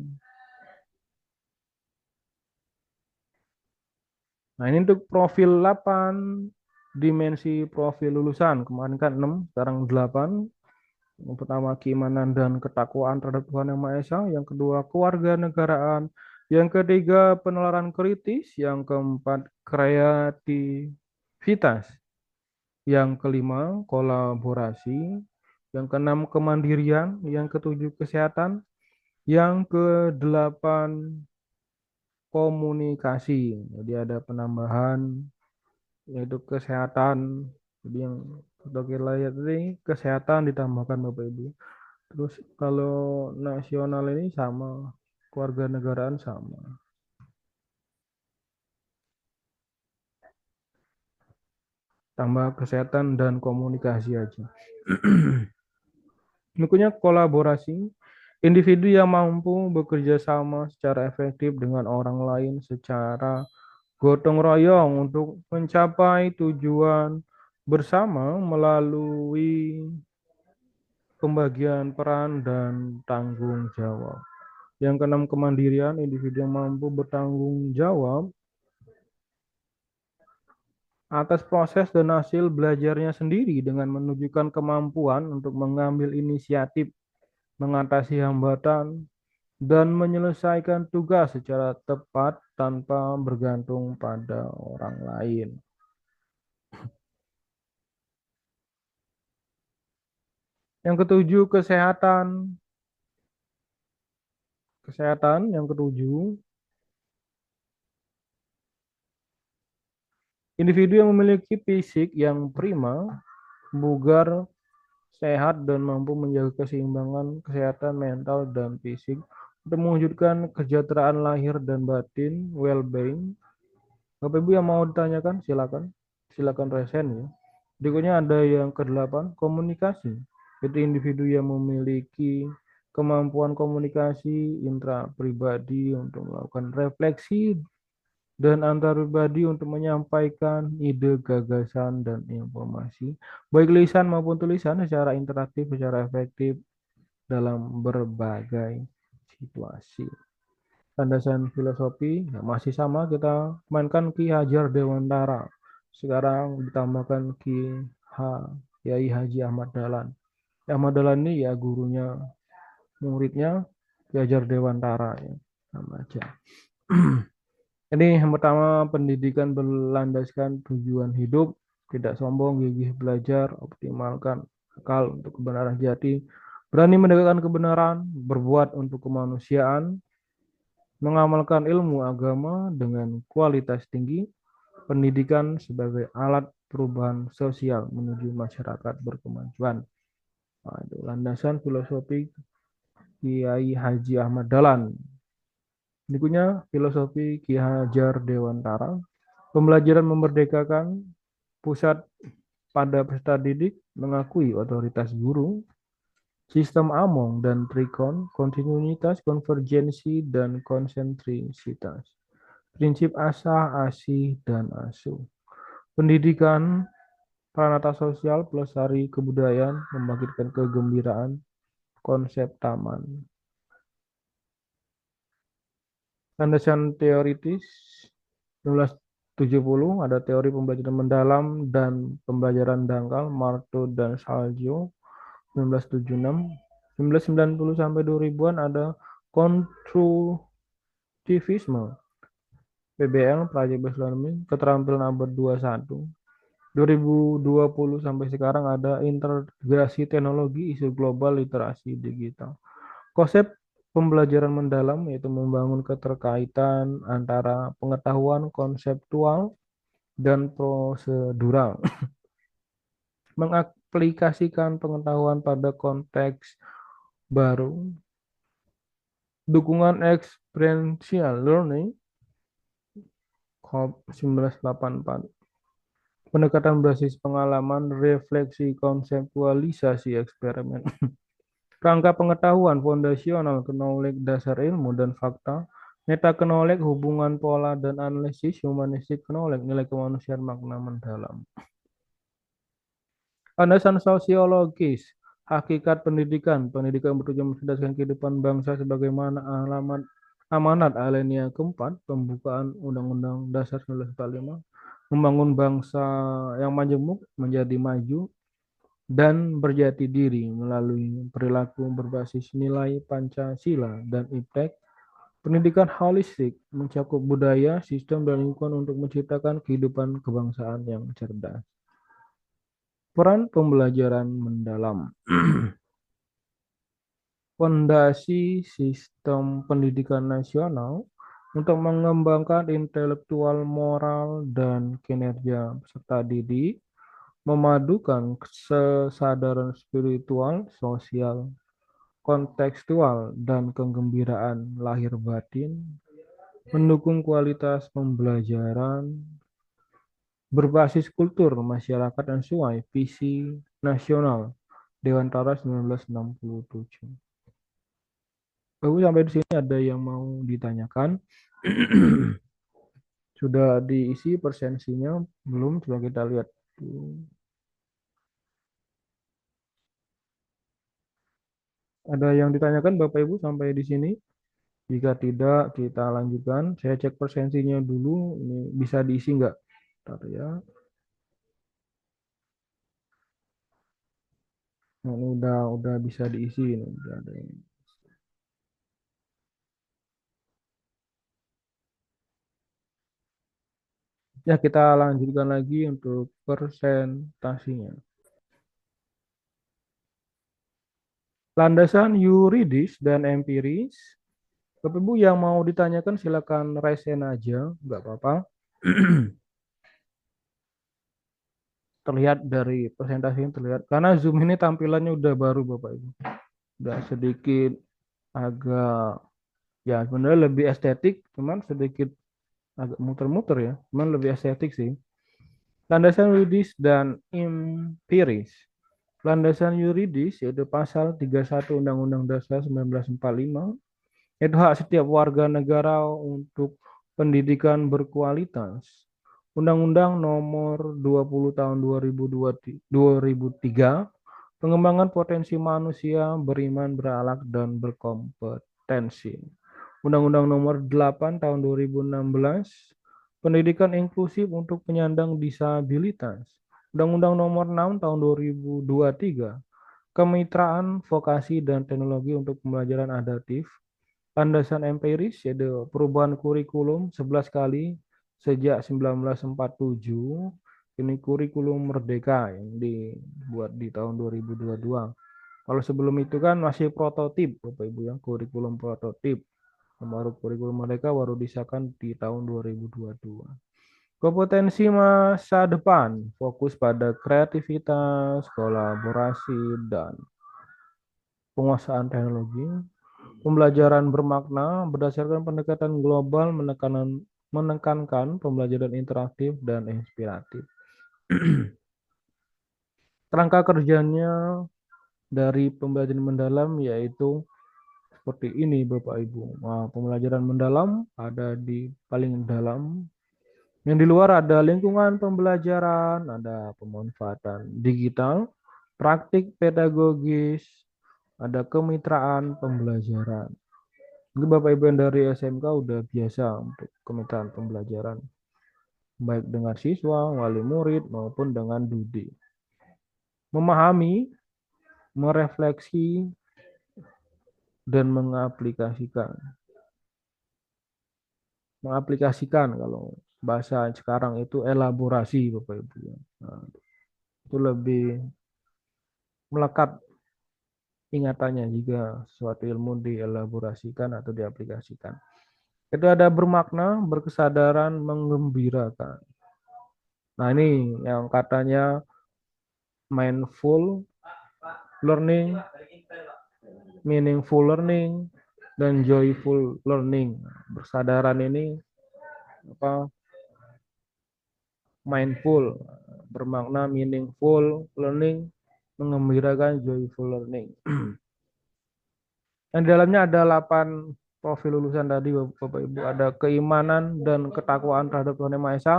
Nah, ini untuk profil 8, dimensi profil lulusan. Kemarin kan 6, sekarang 8. Yang pertama, keimanan dan ketakwaan terhadap Tuhan Yang Maha Esa. Yang kedua, kewarganegaraan. Yang ketiga, penalaran kritis. Yang keempat, kreativitas. Yang kelima, kolaborasi. Yang keenam, kemandirian. Yang ketujuh, kesehatan. Yang kedelapan, komunikasi. Jadi ada penambahan yaitu kesehatan. Jadi yang sebagai layar ini kesehatan ditambahkan Bapak Ibu. Terus kalau nasional ini sama, kewarganegaraan sama. Tambah kesehatan dan komunikasi aja. Berikutnya kolaborasi. Individu yang mampu bekerja sama secara efektif dengan orang lain secara gotong royong untuk mencapai tujuan bersama melalui pembagian peran dan tanggung jawab. Yang keenam, kemandirian. Individu yang mampu bertanggung jawab atas proses dan hasil belajarnya sendiri dengan menunjukkan kemampuan untuk mengambil inisiatif, mengatasi hambatan, dan menyelesaikan tugas secara tepat tanpa bergantung pada orang lain. Yang ketujuh, kesehatan. Kesehatan yang ketujuh, individu yang memiliki fisik yang prima, bugar, sehat, dan mampu menjaga keseimbangan kesehatan mental dan fisik untuk mewujudkan kesejahteraan lahir dan batin, well-being. Bapak Ibu yang mau ditanyakan, silakan. Silakan resen ya. Berikutnya ada yang kedelapan, komunikasi. Itu individu yang memiliki kemampuan komunikasi intrapribadi untuk melakukan refleksi dan antar pribadi untuk menyampaikan ide, gagasan, dan informasi, baik lisan maupun tulisan secara interaktif, secara efektif dalam berbagai situasi. Landasan filosofi ya masih sama, kita mainkan Ki Hajar Dewantara. Sekarang ditambahkan Yai Haji Ahmad Dahlan. Ahmad Dahlan ini ya gurunya, muridnya Ki Hajar Dewantara ya, sama aja. Ini yang pertama, pendidikan berlandaskan tujuan hidup, tidak sombong, gigih belajar, optimalkan akal untuk kebenaran jati, berani menegakkan kebenaran, berbuat untuk kemanusiaan, mengamalkan ilmu agama dengan kualitas tinggi, pendidikan sebagai alat perubahan sosial menuju masyarakat berkemajuan. Nah, itu landasan filosofi Kiai Haji Ahmad Dahlan. Berikutnya, filosofi Ki Hajar Dewantara. Pembelajaran memerdekakan, pusat pada peserta didik, mengakui otoritas guru, sistem Among dan Trikon, kontinuitas, konvergensi, dan konsentrisitas. Prinsip asah, asih, dan asuh. Pendidikan, pranata sosial, pelestari kebudayaan, membangkitkan kegembiraan, konsep taman. Landasan teoritis, 1970 ada teori pembelajaran mendalam dan pembelajaran dangkal, Marto dan Salgio. 1976, 1990 sampai 2000-an ada konstruktivisme, PBL, Project Based Learning, keterampilan abad 21. 2020 sampai sekarang ada integrasi teknologi, isu global, literasi digital. Konsep pembelajaran mendalam yaitu membangun keterkaitan antara pengetahuan konseptual dan prosedural. Mengaplikasikan pengetahuan pada konteks baru. Dukungan experiential learning, COP 1984. Pendekatan berbasis pengalaman, refleksi, konseptualisasi, eksperimen. Rangka pengetahuan fondasional, knowledge, dasar ilmu dan fakta, Meta knowledge, hubungan pola dan analisis, humanistic knowledge, nilai kemanusiaan makna mendalam. Landasan sosiologis, hakikat pendidikan. Pendidikan bertujuan mencerdaskan kehidupan bangsa sebagaimana alamat amanat alinea keempat, pembukaan Undang-Undang Dasar 1945, membangun bangsa yang majemuk menjadi maju dan berjati diri melalui perilaku berbasis nilai Pancasila dan IPTEK. Pendidikan holistik mencakup budaya, sistem, dan lingkungan untuk menciptakan kehidupan kebangsaan yang cerdas. Peran pembelajaran mendalam. Fondasi sistem pendidikan nasional untuk mengembangkan intelektual, moral, dan kinerja peserta didik, memadukan kesadaran spiritual, sosial, kontekstual, dan kegembiraan lahir batin, mendukung kualitas pembelajaran, berbasis kultur masyarakat dan sesuai visi nasional Dewantara 1967. Baru sampai di sini ada yang mau ditanyakan? Sudah diisi persensinya belum? Coba kita lihat. Ada yang ditanyakan Bapak Ibu sampai di sini? Jika tidak, kita lanjutkan. Saya cek persensinya dulu. Ini bisa diisi nggak? Bentar ya. Nah, ini udah bisa diisi. Ini udah ada yang... Ya, kita lanjutkan lagi untuk presentasinya. Landasan yuridis dan empiris. Bapak Ibu yang mau ditanyakan silakan raise hand aja, nggak apa-apa. Terlihat dari presentasi ini terlihat. Karena Zoom ini tampilannya udah baru Bapak Ibu. Udah sedikit agak, ya sebenarnya lebih estetik, cuman sedikit agak muter-muter ya. Cuman lebih estetik sih. Landasan yuridis dan empiris. Landasan yuridis yaitu pasal 31 Undang-Undang Dasar 1945, yaitu hak setiap warga negara untuk pendidikan berkualitas. Undang-Undang Nomor 20 Tahun 2003, pengembangan potensi manusia beriman, berakhlak, dan berkompetensi. Undang-Undang Nomor 8 Tahun 2016, pendidikan inklusif untuk penyandang disabilitas. Undang-Undang Nomor 6 Tahun 2023, kemitraan vokasi dan teknologi untuk pembelajaran adaptif. Landasan empiris yaitu perubahan kurikulum 11 kali sejak 1947. Ini kurikulum merdeka yang dibuat di tahun 2022. Kalau sebelum itu kan masih prototip, Bapak Ibu ya, kurikulum prototip. Baru kurikulum merdeka baru disahkan di tahun 2022. Kompetensi masa depan fokus pada kreativitas, kolaborasi, dan penguasaan teknologi. Pembelajaran bermakna berdasarkan pendekatan global menekankan pembelajaran interaktif dan inspiratif. Kerangka kerjanya dari pembelajaran mendalam yaitu seperti ini Bapak Ibu. Nah, pembelajaran mendalam ada di paling dalam. Yang di luar ada lingkungan pembelajaran, ada pemanfaatan digital, praktik pedagogis, ada kemitraan pembelajaran. Ini Bapak Ibu yang dari SMK udah biasa untuk kemitraan pembelajaran, baik dengan siswa, wali murid, maupun dengan Dudi. Memahami, merefleksi, dan mengaplikasikan. Mengaplikasikan kalau bahasa sekarang itu elaborasi Bapak Ibu. Nah, itu lebih melekat ingatannya jika suatu ilmu dielaborasikan atau diaplikasikan. Itu ada bermakna, berkesadaran, menggembirakan. Nah ini yang katanya mindful learning, meaningful learning, dan joyful learning. Bersadaran ini apa? Mindful, bermakna meaningful learning, mengembirakan joyful learning. Yang di dalamnya ada 8 profil lulusan tadi Bapak Ibu, ada keimanan dan ketakwaan terhadap Tuhan Yang Maha Esa.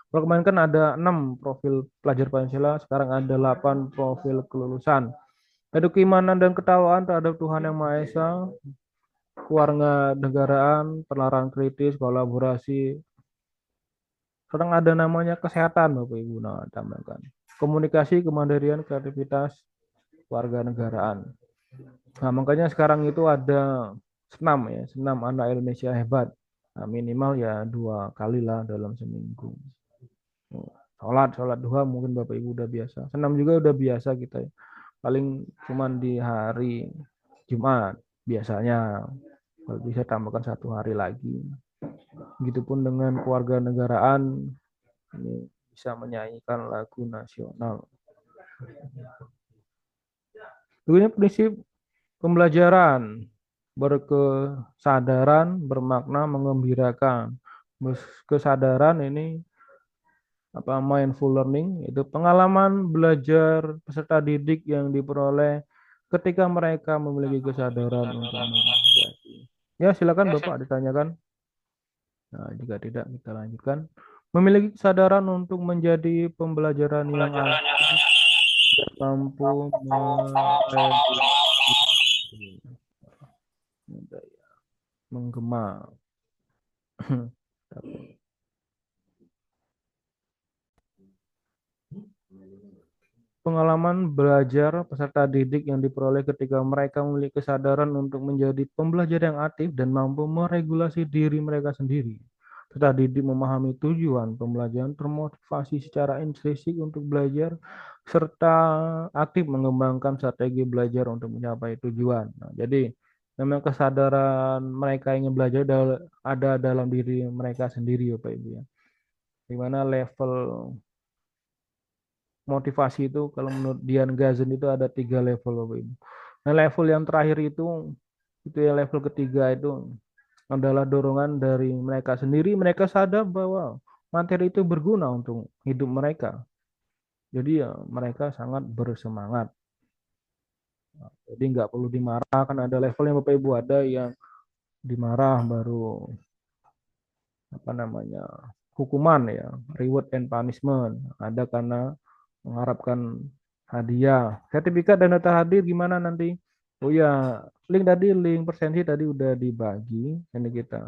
Kalau kemarin kan ada 6 profil pelajar Pancasila, sekarang ada 8 profil kelulusan. Ada keimanan dan ketakwaan terhadap Tuhan Yang Maha Esa, keluarga negaraan, penelaran kritis, kolaborasi. Sekarang ada namanya kesehatan Bapak Ibu. Nah, tambahkan. Komunikasi, kemandirian, kreativitas, warga negaraan. Nah, makanya sekarang itu ada senam ya, senam anak Indonesia hebat. Nah, minimal ya 2 kali lah dalam seminggu. Sholat duha mungkin Bapak Ibu udah biasa. Senam juga udah biasa kita ya. Paling cuman di hari Jumat biasanya. Kalau bisa tambahkan 1 hari lagi. Begitupun dengan keluarga negaraan, ini bisa menyanyikan lagu nasional. Ini prinsip pembelajaran berkesadaran, bermakna, mengembirakan. Kesadaran ini mindful learning itu pengalaman belajar peserta didik yang diperoleh ketika mereka memiliki kesadaran untuk menjadi. Ya, silakan Bapak ditanyakan. Nah, jika tidak kita lanjutkan. Memiliki kesadaran untuk menjadi pembelajaran yang aktif dan mampu meregulasi menggema. Pengalaman belajar peserta didik yang diperoleh ketika mereka memiliki kesadaran untuk menjadi pembelajar yang aktif dan mampu meregulasi diri mereka sendiri. Peserta didik memahami tujuan pembelajaran, termotivasi secara intrinsik untuk belajar, serta aktif mengembangkan strategi belajar untuk mencapai tujuan. Nah, jadi memang kesadaran mereka ingin belajar ada dalam diri mereka sendiri, Bapak Ibu ya. Di mana level motivasi itu kalau menurut Dian Gazen itu ada 3 level Bapak Ibu. Nah, level yang terakhir itu ya level ketiga itu adalah dorongan dari mereka sendiri. Mereka sadar bahwa materi itu berguna untuk hidup mereka. Jadi ya mereka sangat bersemangat. Jadi nggak perlu dimarah, kan ada level yang Bapak Ibu ada yang dimarah baru hukuman ya, reward and punishment. Ada karena mengharapkan hadiah, sertifikat dan data hadir gimana nanti? Oh ya, link persensi tadi udah dibagi. Ini kita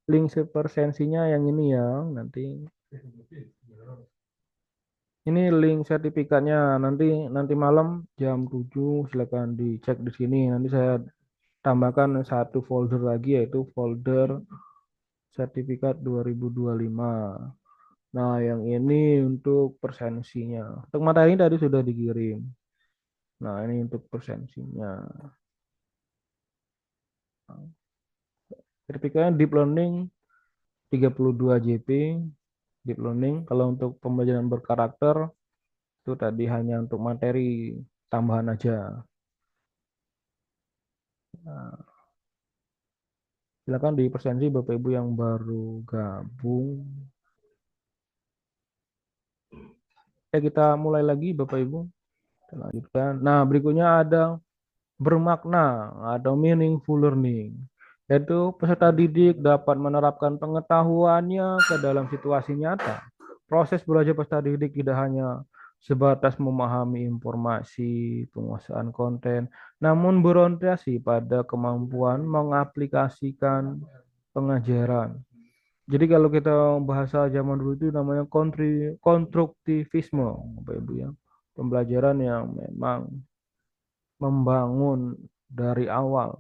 link persensinya yang ini ya nanti. Ini link sertifikatnya nanti malam jam 7 silakan dicek di sini. Nanti saya tambahkan satu folder lagi yaitu folder sertifikat 2025. Nah, yang ini untuk persensinya. Untuk materi tadi sudah dikirim. Nah, ini untuk persensinya. Sertifikatnya Deep Learning 32 JP. Deep Learning. Kalau untuk pembelajaran berkarakter, itu tadi hanya untuk materi tambahan aja. Nah, silakan di persensi Bapak Ibu yang baru gabung. Ya, kita mulai lagi Bapak Ibu. Kita lanjutkan. Nah, berikutnya ada bermakna atau meaningful learning, yaitu peserta didik dapat menerapkan pengetahuannya ke dalam situasi nyata. Proses belajar peserta didik tidak hanya sebatas memahami informasi, penguasaan konten, namun berorientasi pada kemampuan mengaplikasikan pengajaran. Jadi kalau kita bahasa zaman dulu itu namanya konstruktivisme, Bapak Ibu ya. Pembelajaran yang memang membangun dari awal,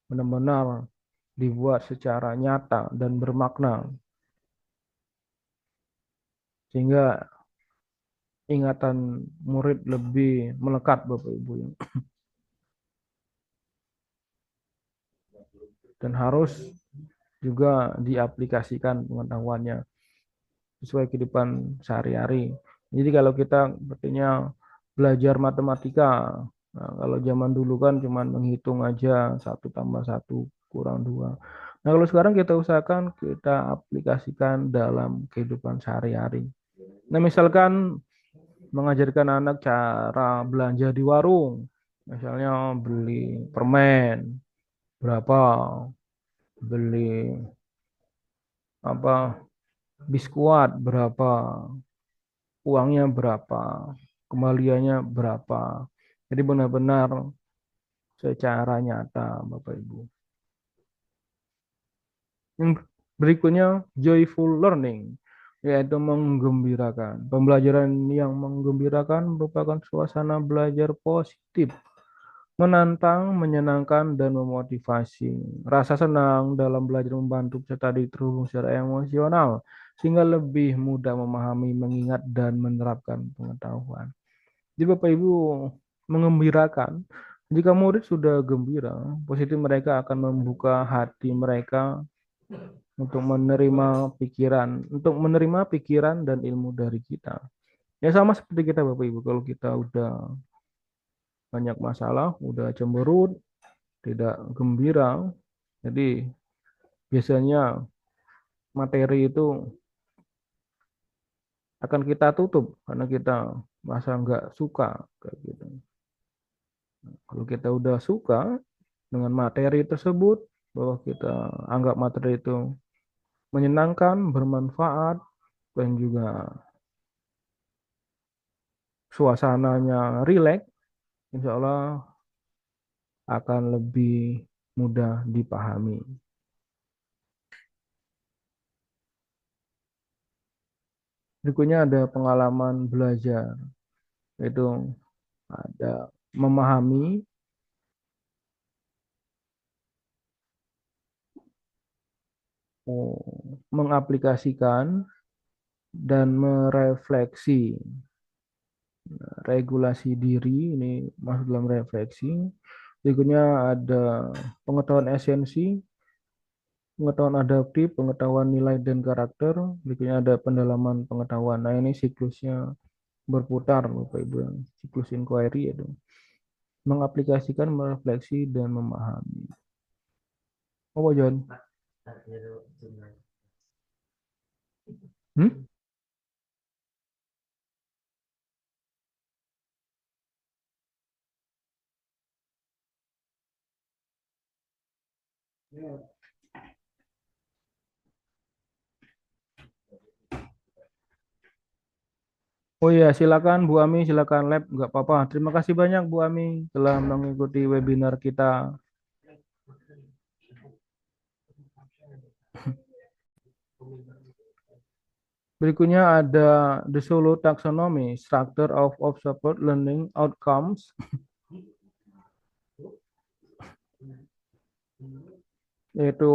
benar-benar dibuat secara nyata dan bermakna, sehingga ingatan murid lebih melekat Bapak Ibu. Dan harus juga diaplikasikan pengetahuannya sesuai kehidupan sehari-hari. Jadi kalau kita berarti belajar matematika, nah, kalau zaman dulu kan cuma menghitung aja 1+1=2. Nah, kalau sekarang kita usahakan kita aplikasikan dalam kehidupan sehari-hari. Nah, misalkan mengajarkan anak cara belanja di warung, misalnya beli permen, berapa, beli apa biskuat berapa, uangnya berapa, kembaliannya berapa. Jadi benar-benar secara nyata, Bapak Ibu. Yang berikutnya joyful learning, yaitu menggembirakan. Pembelajaran yang menggembirakan merupakan suasana belajar positif, menantang, menyenangkan, dan memotivasi. Rasa senang dalam belajar membantu peserta didik terhubung secara emosional, sehingga lebih mudah memahami, mengingat, dan menerapkan pengetahuan. Jadi Bapak Ibu, mengembirakan. Jika murid sudah gembira, positif mereka akan membuka hati mereka untuk menerima pikiran dan ilmu dari kita. Ya sama seperti kita Bapak Ibu, kalau kita udah banyak masalah, udah cemberut, tidak gembira, jadi biasanya materi itu akan kita tutup karena kita merasa nggak suka kayak gitu. Kalau kita udah suka dengan materi tersebut, bahwa kita anggap materi itu menyenangkan, bermanfaat, dan juga suasananya rileks, insya Allah akan lebih mudah dipahami. Berikutnya ada pengalaman belajar, yaitu ada memahami, mengaplikasikan, dan merefleksi. Regulasi diri ini masuk dalam refleksi. Berikutnya ada pengetahuan esensi, pengetahuan adaptif, pengetahuan nilai dan karakter. Berikutnya ada pendalaman pengetahuan. Nah ini siklusnya berputar Bapak Ibu, siklus inquiry itu. Mengaplikasikan, merefleksi, dan memahami. Oh, John. Hmm? Oh iya, silakan Bu Ami, silakan lab, nggak apa-apa. Terima kasih banyak Bu Ami telah mengikuti webinar kita. Berikutnya ada The Solo Taxonomy, Structure of Observed Learning Outcomes, yaitu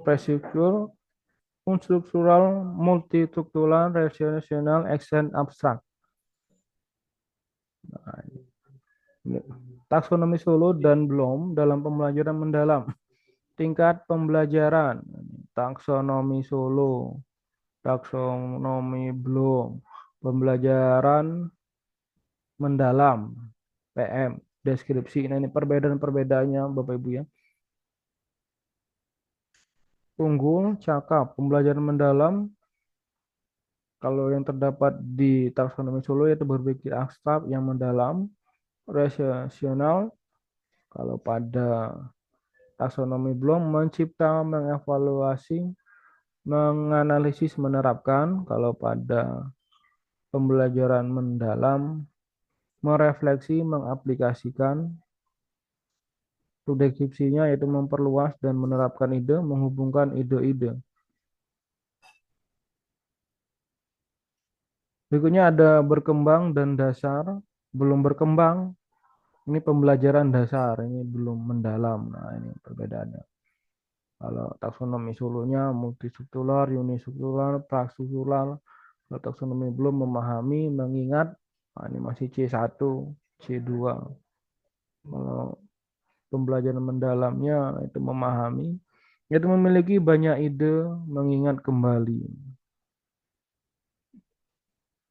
Procedural, Konstruktural, Multistruktural, Relational, Action, Abstract. Taksonomi Solo dan Bloom dalam pembelajaran mendalam. Tingkat pembelajaran, taksonomi Solo, taksonomi Bloom, pembelajaran mendalam, PM, deskripsi. Nah ini perbedaan-perbedaannya Bapak Ibu ya. Unggul, cakap, pembelajaran mendalam, kalau yang terdapat di taksonomi Solo yaitu berpikir abstrak yang mendalam, rasional, kalau pada taksonomi Bloom mencipta, mengevaluasi, menganalisis, menerapkan, kalau pada pembelajaran mendalam, merefleksi, mengaplikasikan, deskripsinya yaitu memperluas dan menerapkan ide, menghubungkan ide-ide. Berikutnya ada berkembang dan dasar, belum berkembang, ini pembelajaran dasar, ini belum mendalam. Nah, ini perbedaannya. Kalau taksonomi Solonya multistruktural, unistruktural, prastruktural. Kalau taksonomi belum memahami, mengingat, nah, ini masih C1, C2. Kalau pembelajaran mendalamnya itu memahami, itu memiliki banyak ide, mengingat kembali.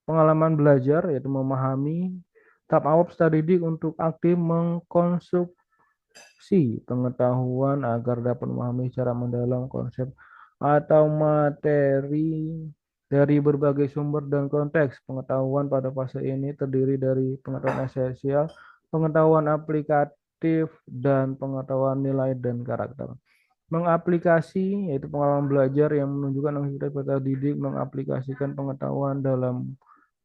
Pengalaman belajar yaitu memahami, tahap awal peserta didik untuk aktif mengkonstruksi pengetahuan agar dapat memahami secara mendalam konsep atau materi dari berbagai sumber dan konteks. Pengetahuan pada fase ini terdiri dari pengetahuan esensial, pengetahuan aplikatif, afektif, dan pengetahuan nilai dan karakter. Mengaplikasi, yaitu pengalaman belajar yang menunjukkan aktivitas peserta didik mengaplikasikan pengetahuan dalam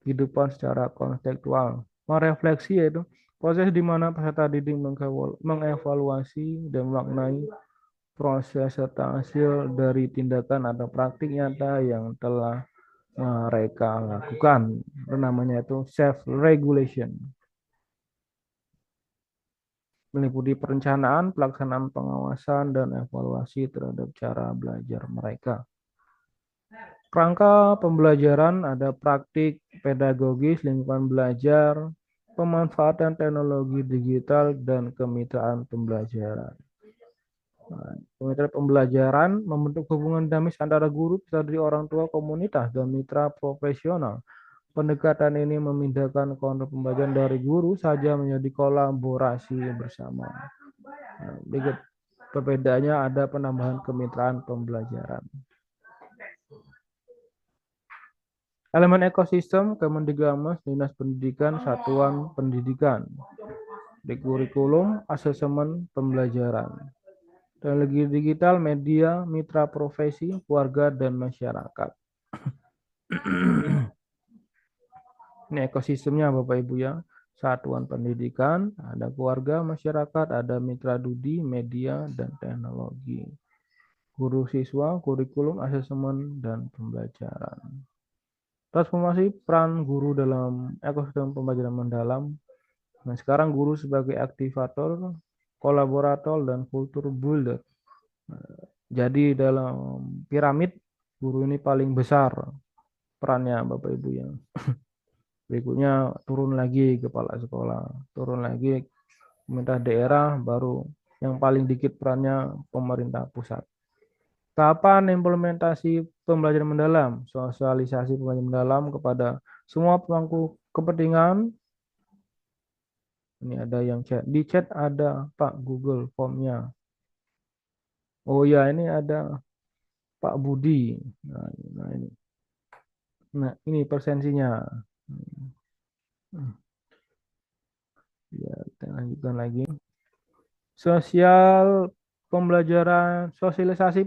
kehidupan secara kontekstual. Merefleksi, yaitu proses di mana peserta didik mengevaluasi dan memaknai proses serta hasil dari tindakan atau praktik nyata yang telah mereka lakukan. Itu namanya itu self-regulation. Meliputi perencanaan, pelaksanaan pengawasan, dan evaluasi terhadap cara belajar mereka. Kerangka pembelajaran ada praktik, pedagogis, lingkungan belajar, pemanfaatan teknologi digital, dan kemitraan pembelajaran. Kemitraan pembelajaran membentuk hubungan dinamis antara guru, peserta orang tua, komunitas, dan mitra profesional. Pendekatan ini memindahkan kontrol pembelajaran dari guru saja menjadi kolaborasi bersama. Perbedaannya ada penambahan kemitraan pembelajaran. Elemen ekosistem, Kemendikbud, Dinas Pendidikan, Satuan Pendidikan, di kurikulum, asesmen pembelajaran. Teknologi digital, media, mitra profesi, keluarga, dan masyarakat. Ini ekosistemnya Bapak Ibu ya. Satuan pendidikan, ada keluarga, masyarakat, ada mitra studi, media, dan teknologi. Guru siswa, kurikulum, asesmen, dan pembelajaran. Transformasi peran guru dalam ekosistem pembelajaran mendalam. Nah, sekarang guru sebagai aktivator, kolaborator, dan kultur builder. Jadi dalam piramid, guru ini paling besar perannya Bapak Ibu ya. Berikutnya turun lagi kepala sekolah, turun lagi pemerintah daerah, baru yang paling dikit perannya pemerintah pusat. Tahapan implementasi pembelajaran mendalam, sosialisasi pembelajaran mendalam kepada semua pemangku kepentingan. Ini ada yang chat, di chat ada Pak Google Formnya. Oh ya, ini ada Pak Budi. Nah ini persensinya. Ya, kita lanjutkan lagi. Sosialisasi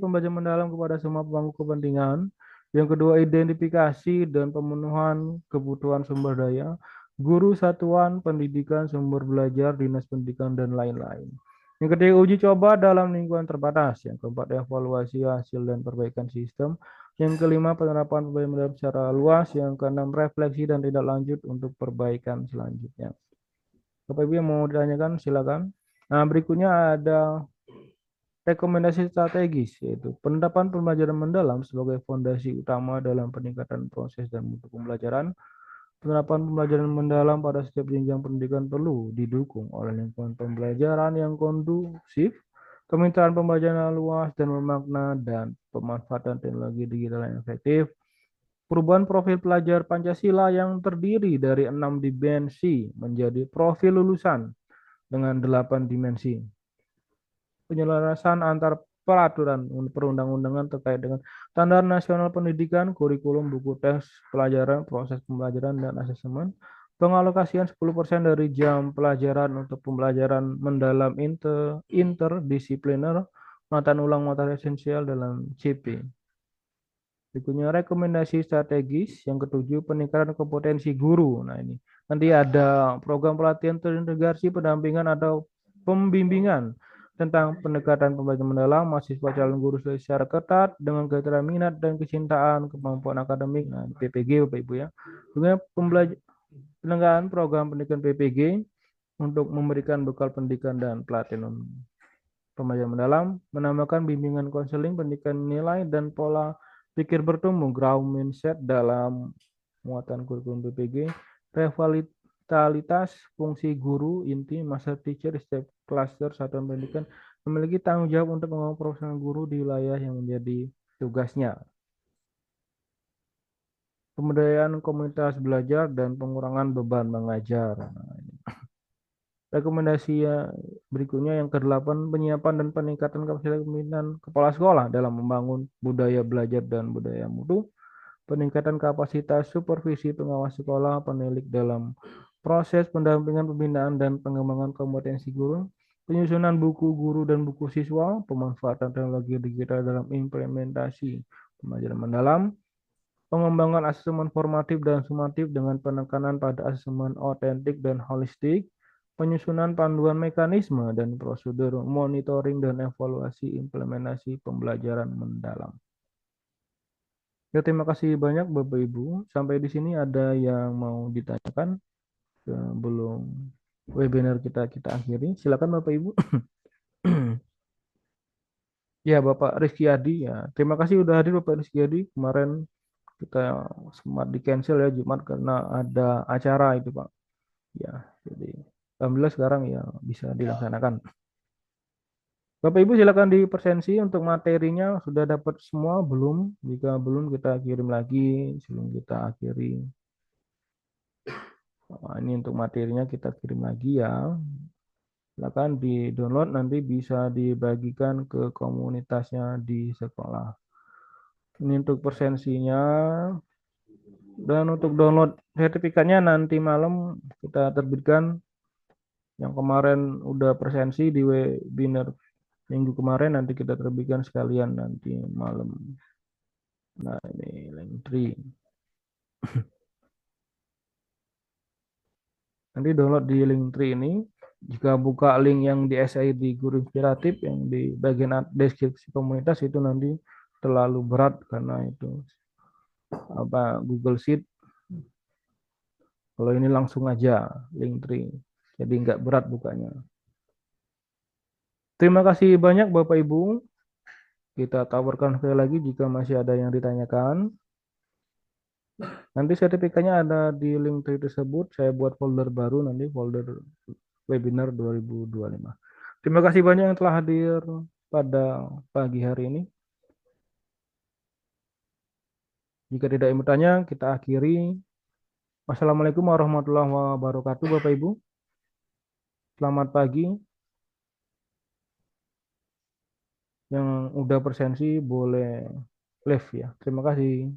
pembelajaran mendalam kepada semua pemangku kepentingan. Yang kedua, identifikasi dan pemenuhan kebutuhan sumber daya, guru satuan pendidikan, sumber belajar, dinas pendidikan, dan lain-lain. Yang ketiga, uji coba dalam lingkungan terbatas. Yang keempat, evaluasi hasil dan perbaikan sistem. Yang kelima, penerapan pembelajaran mendalam secara luas. Yang keenam, refleksi dan tindak lanjut untuk perbaikan selanjutnya. Bapak Ibu yang mau ditanyakan, silakan. Nah, berikutnya ada rekomendasi strategis, yaitu penerapan pembelajaran mendalam sebagai fondasi utama dalam peningkatan proses dan mutu pembelajaran. Penerapan pembelajaran mendalam pada setiap jenjang pendidikan perlu didukung oleh lingkungan pembelajaran yang kondusif, kemitraan pembelajaran yang luas dan bermakna, dan pemanfaatan teknologi digital yang efektif. Perubahan profil pelajar Pancasila yang terdiri dari 6 dimensi menjadi profil lulusan dengan 8 dimensi. Penyelarasan antar peraturan perundang-undangan terkait dengan standar nasional pendidikan, kurikulum, buku teks pelajaran, proses pembelajaran, dan asesmen. Pengalokasian 10% dari jam pelajaran untuk pembelajaran mendalam interdisipliner, penataan ulang materi esensial dalam CP. Berikutnya rekomendasi strategis. Yang ketujuh, peningkatan kompetensi guru. Nah ini nanti ada program pelatihan terintegrasi, pendampingan atau pembimbingan tentang pendekatan pembelajaran mendalam mahasiswa calon guru secara ketat dengan kriteria minat dan kecintaan, kemampuan akademik. Nah PPG Bapak Ibu ya. Kemudian penyelenggaraan program pendidikan PPG untuk memberikan bekal pendidikan dan pelatihan pembelajaran mendalam, menambahkan bimbingan konseling, pendidikan nilai, dan pola pikir bertumbuh, growth mindset dalam muatan kurikulum PPG, revitalitas fungsi guru inti, master teacher, setiap klaster satuan pendidikan memiliki tanggung jawab untuk membangun profesional guru di wilayah yang menjadi tugasnya. Pemberdayaan komunitas belajar dan pengurangan beban mengajar. Rekomendasi berikutnya yang ke-8, penyiapan dan peningkatan kapasitas kepemimpinan kepala sekolah dalam membangun budaya belajar dan budaya mutu. Peningkatan kapasitas supervisi pengawas sekolah, penilik dalam proses pendampingan pembinaan dan pengembangan kompetensi guru. penyusunan buku guru dan buku siswa, pemanfaatan teknologi digital dalam implementasi pembelajaran mendalam, pengembangan asesmen formatif dan sumatif dengan penekanan pada asesmen otentik dan holistik, penyusunan panduan mekanisme dan prosedur monitoring dan evaluasi implementasi pembelajaran mendalam. Ya, terima kasih banyak Bapak Ibu. Sampai di sini ada yang mau ditanyakan sebelum webinar kita akhiri. Silakan Bapak Ibu. Ya, Bapak Rizky Adi ya. Terima kasih udah hadir Bapak Rizky Adi. Kemarin kita sempat di cancel ya Jumat karena ada acara itu Pak. Ya, jadi alhamdulillah sekarang ya bisa dilaksanakan. Bapak Ibu silakan dipersensi untuk materinya sudah dapat semua belum? Jika belum kita kirim lagi sebelum kita akhiri. Nah, ini untuk materinya kita kirim lagi ya. Silakan di-download nanti bisa dibagikan ke komunitasnya di sekolah. Ini untuk persensinya dan untuk download sertifikatnya nanti malam kita terbitkan. Yang kemarin udah presensi di webinar minggu kemarin nanti kita terbitkan sekalian nanti malam. Nah, ini link 3. Nanti download di link 3 ini. Jika buka link yang di SI di Guru Inspiratif yang di bagian deskripsi komunitas itu nanti terlalu berat karena itu apa Google Sheet. Kalau ini langsung aja link 3. Jadi nggak berat bukanya. Terima kasih banyak Bapak Ibu. Kita tawarkan sekali lagi jika masih ada yang ditanyakan. Nanti sertifikatnya ada di link tree tersebut. Saya buat folder baru nanti folder webinar 2025. Terima kasih banyak yang telah hadir pada pagi hari ini. Jika tidak ingin bertanya, kita akhiri. Wassalamualaikum warahmatullahi wabarakatuh, Bapak Ibu. Selamat pagi. Yang udah presensi boleh live ya. Terima kasih.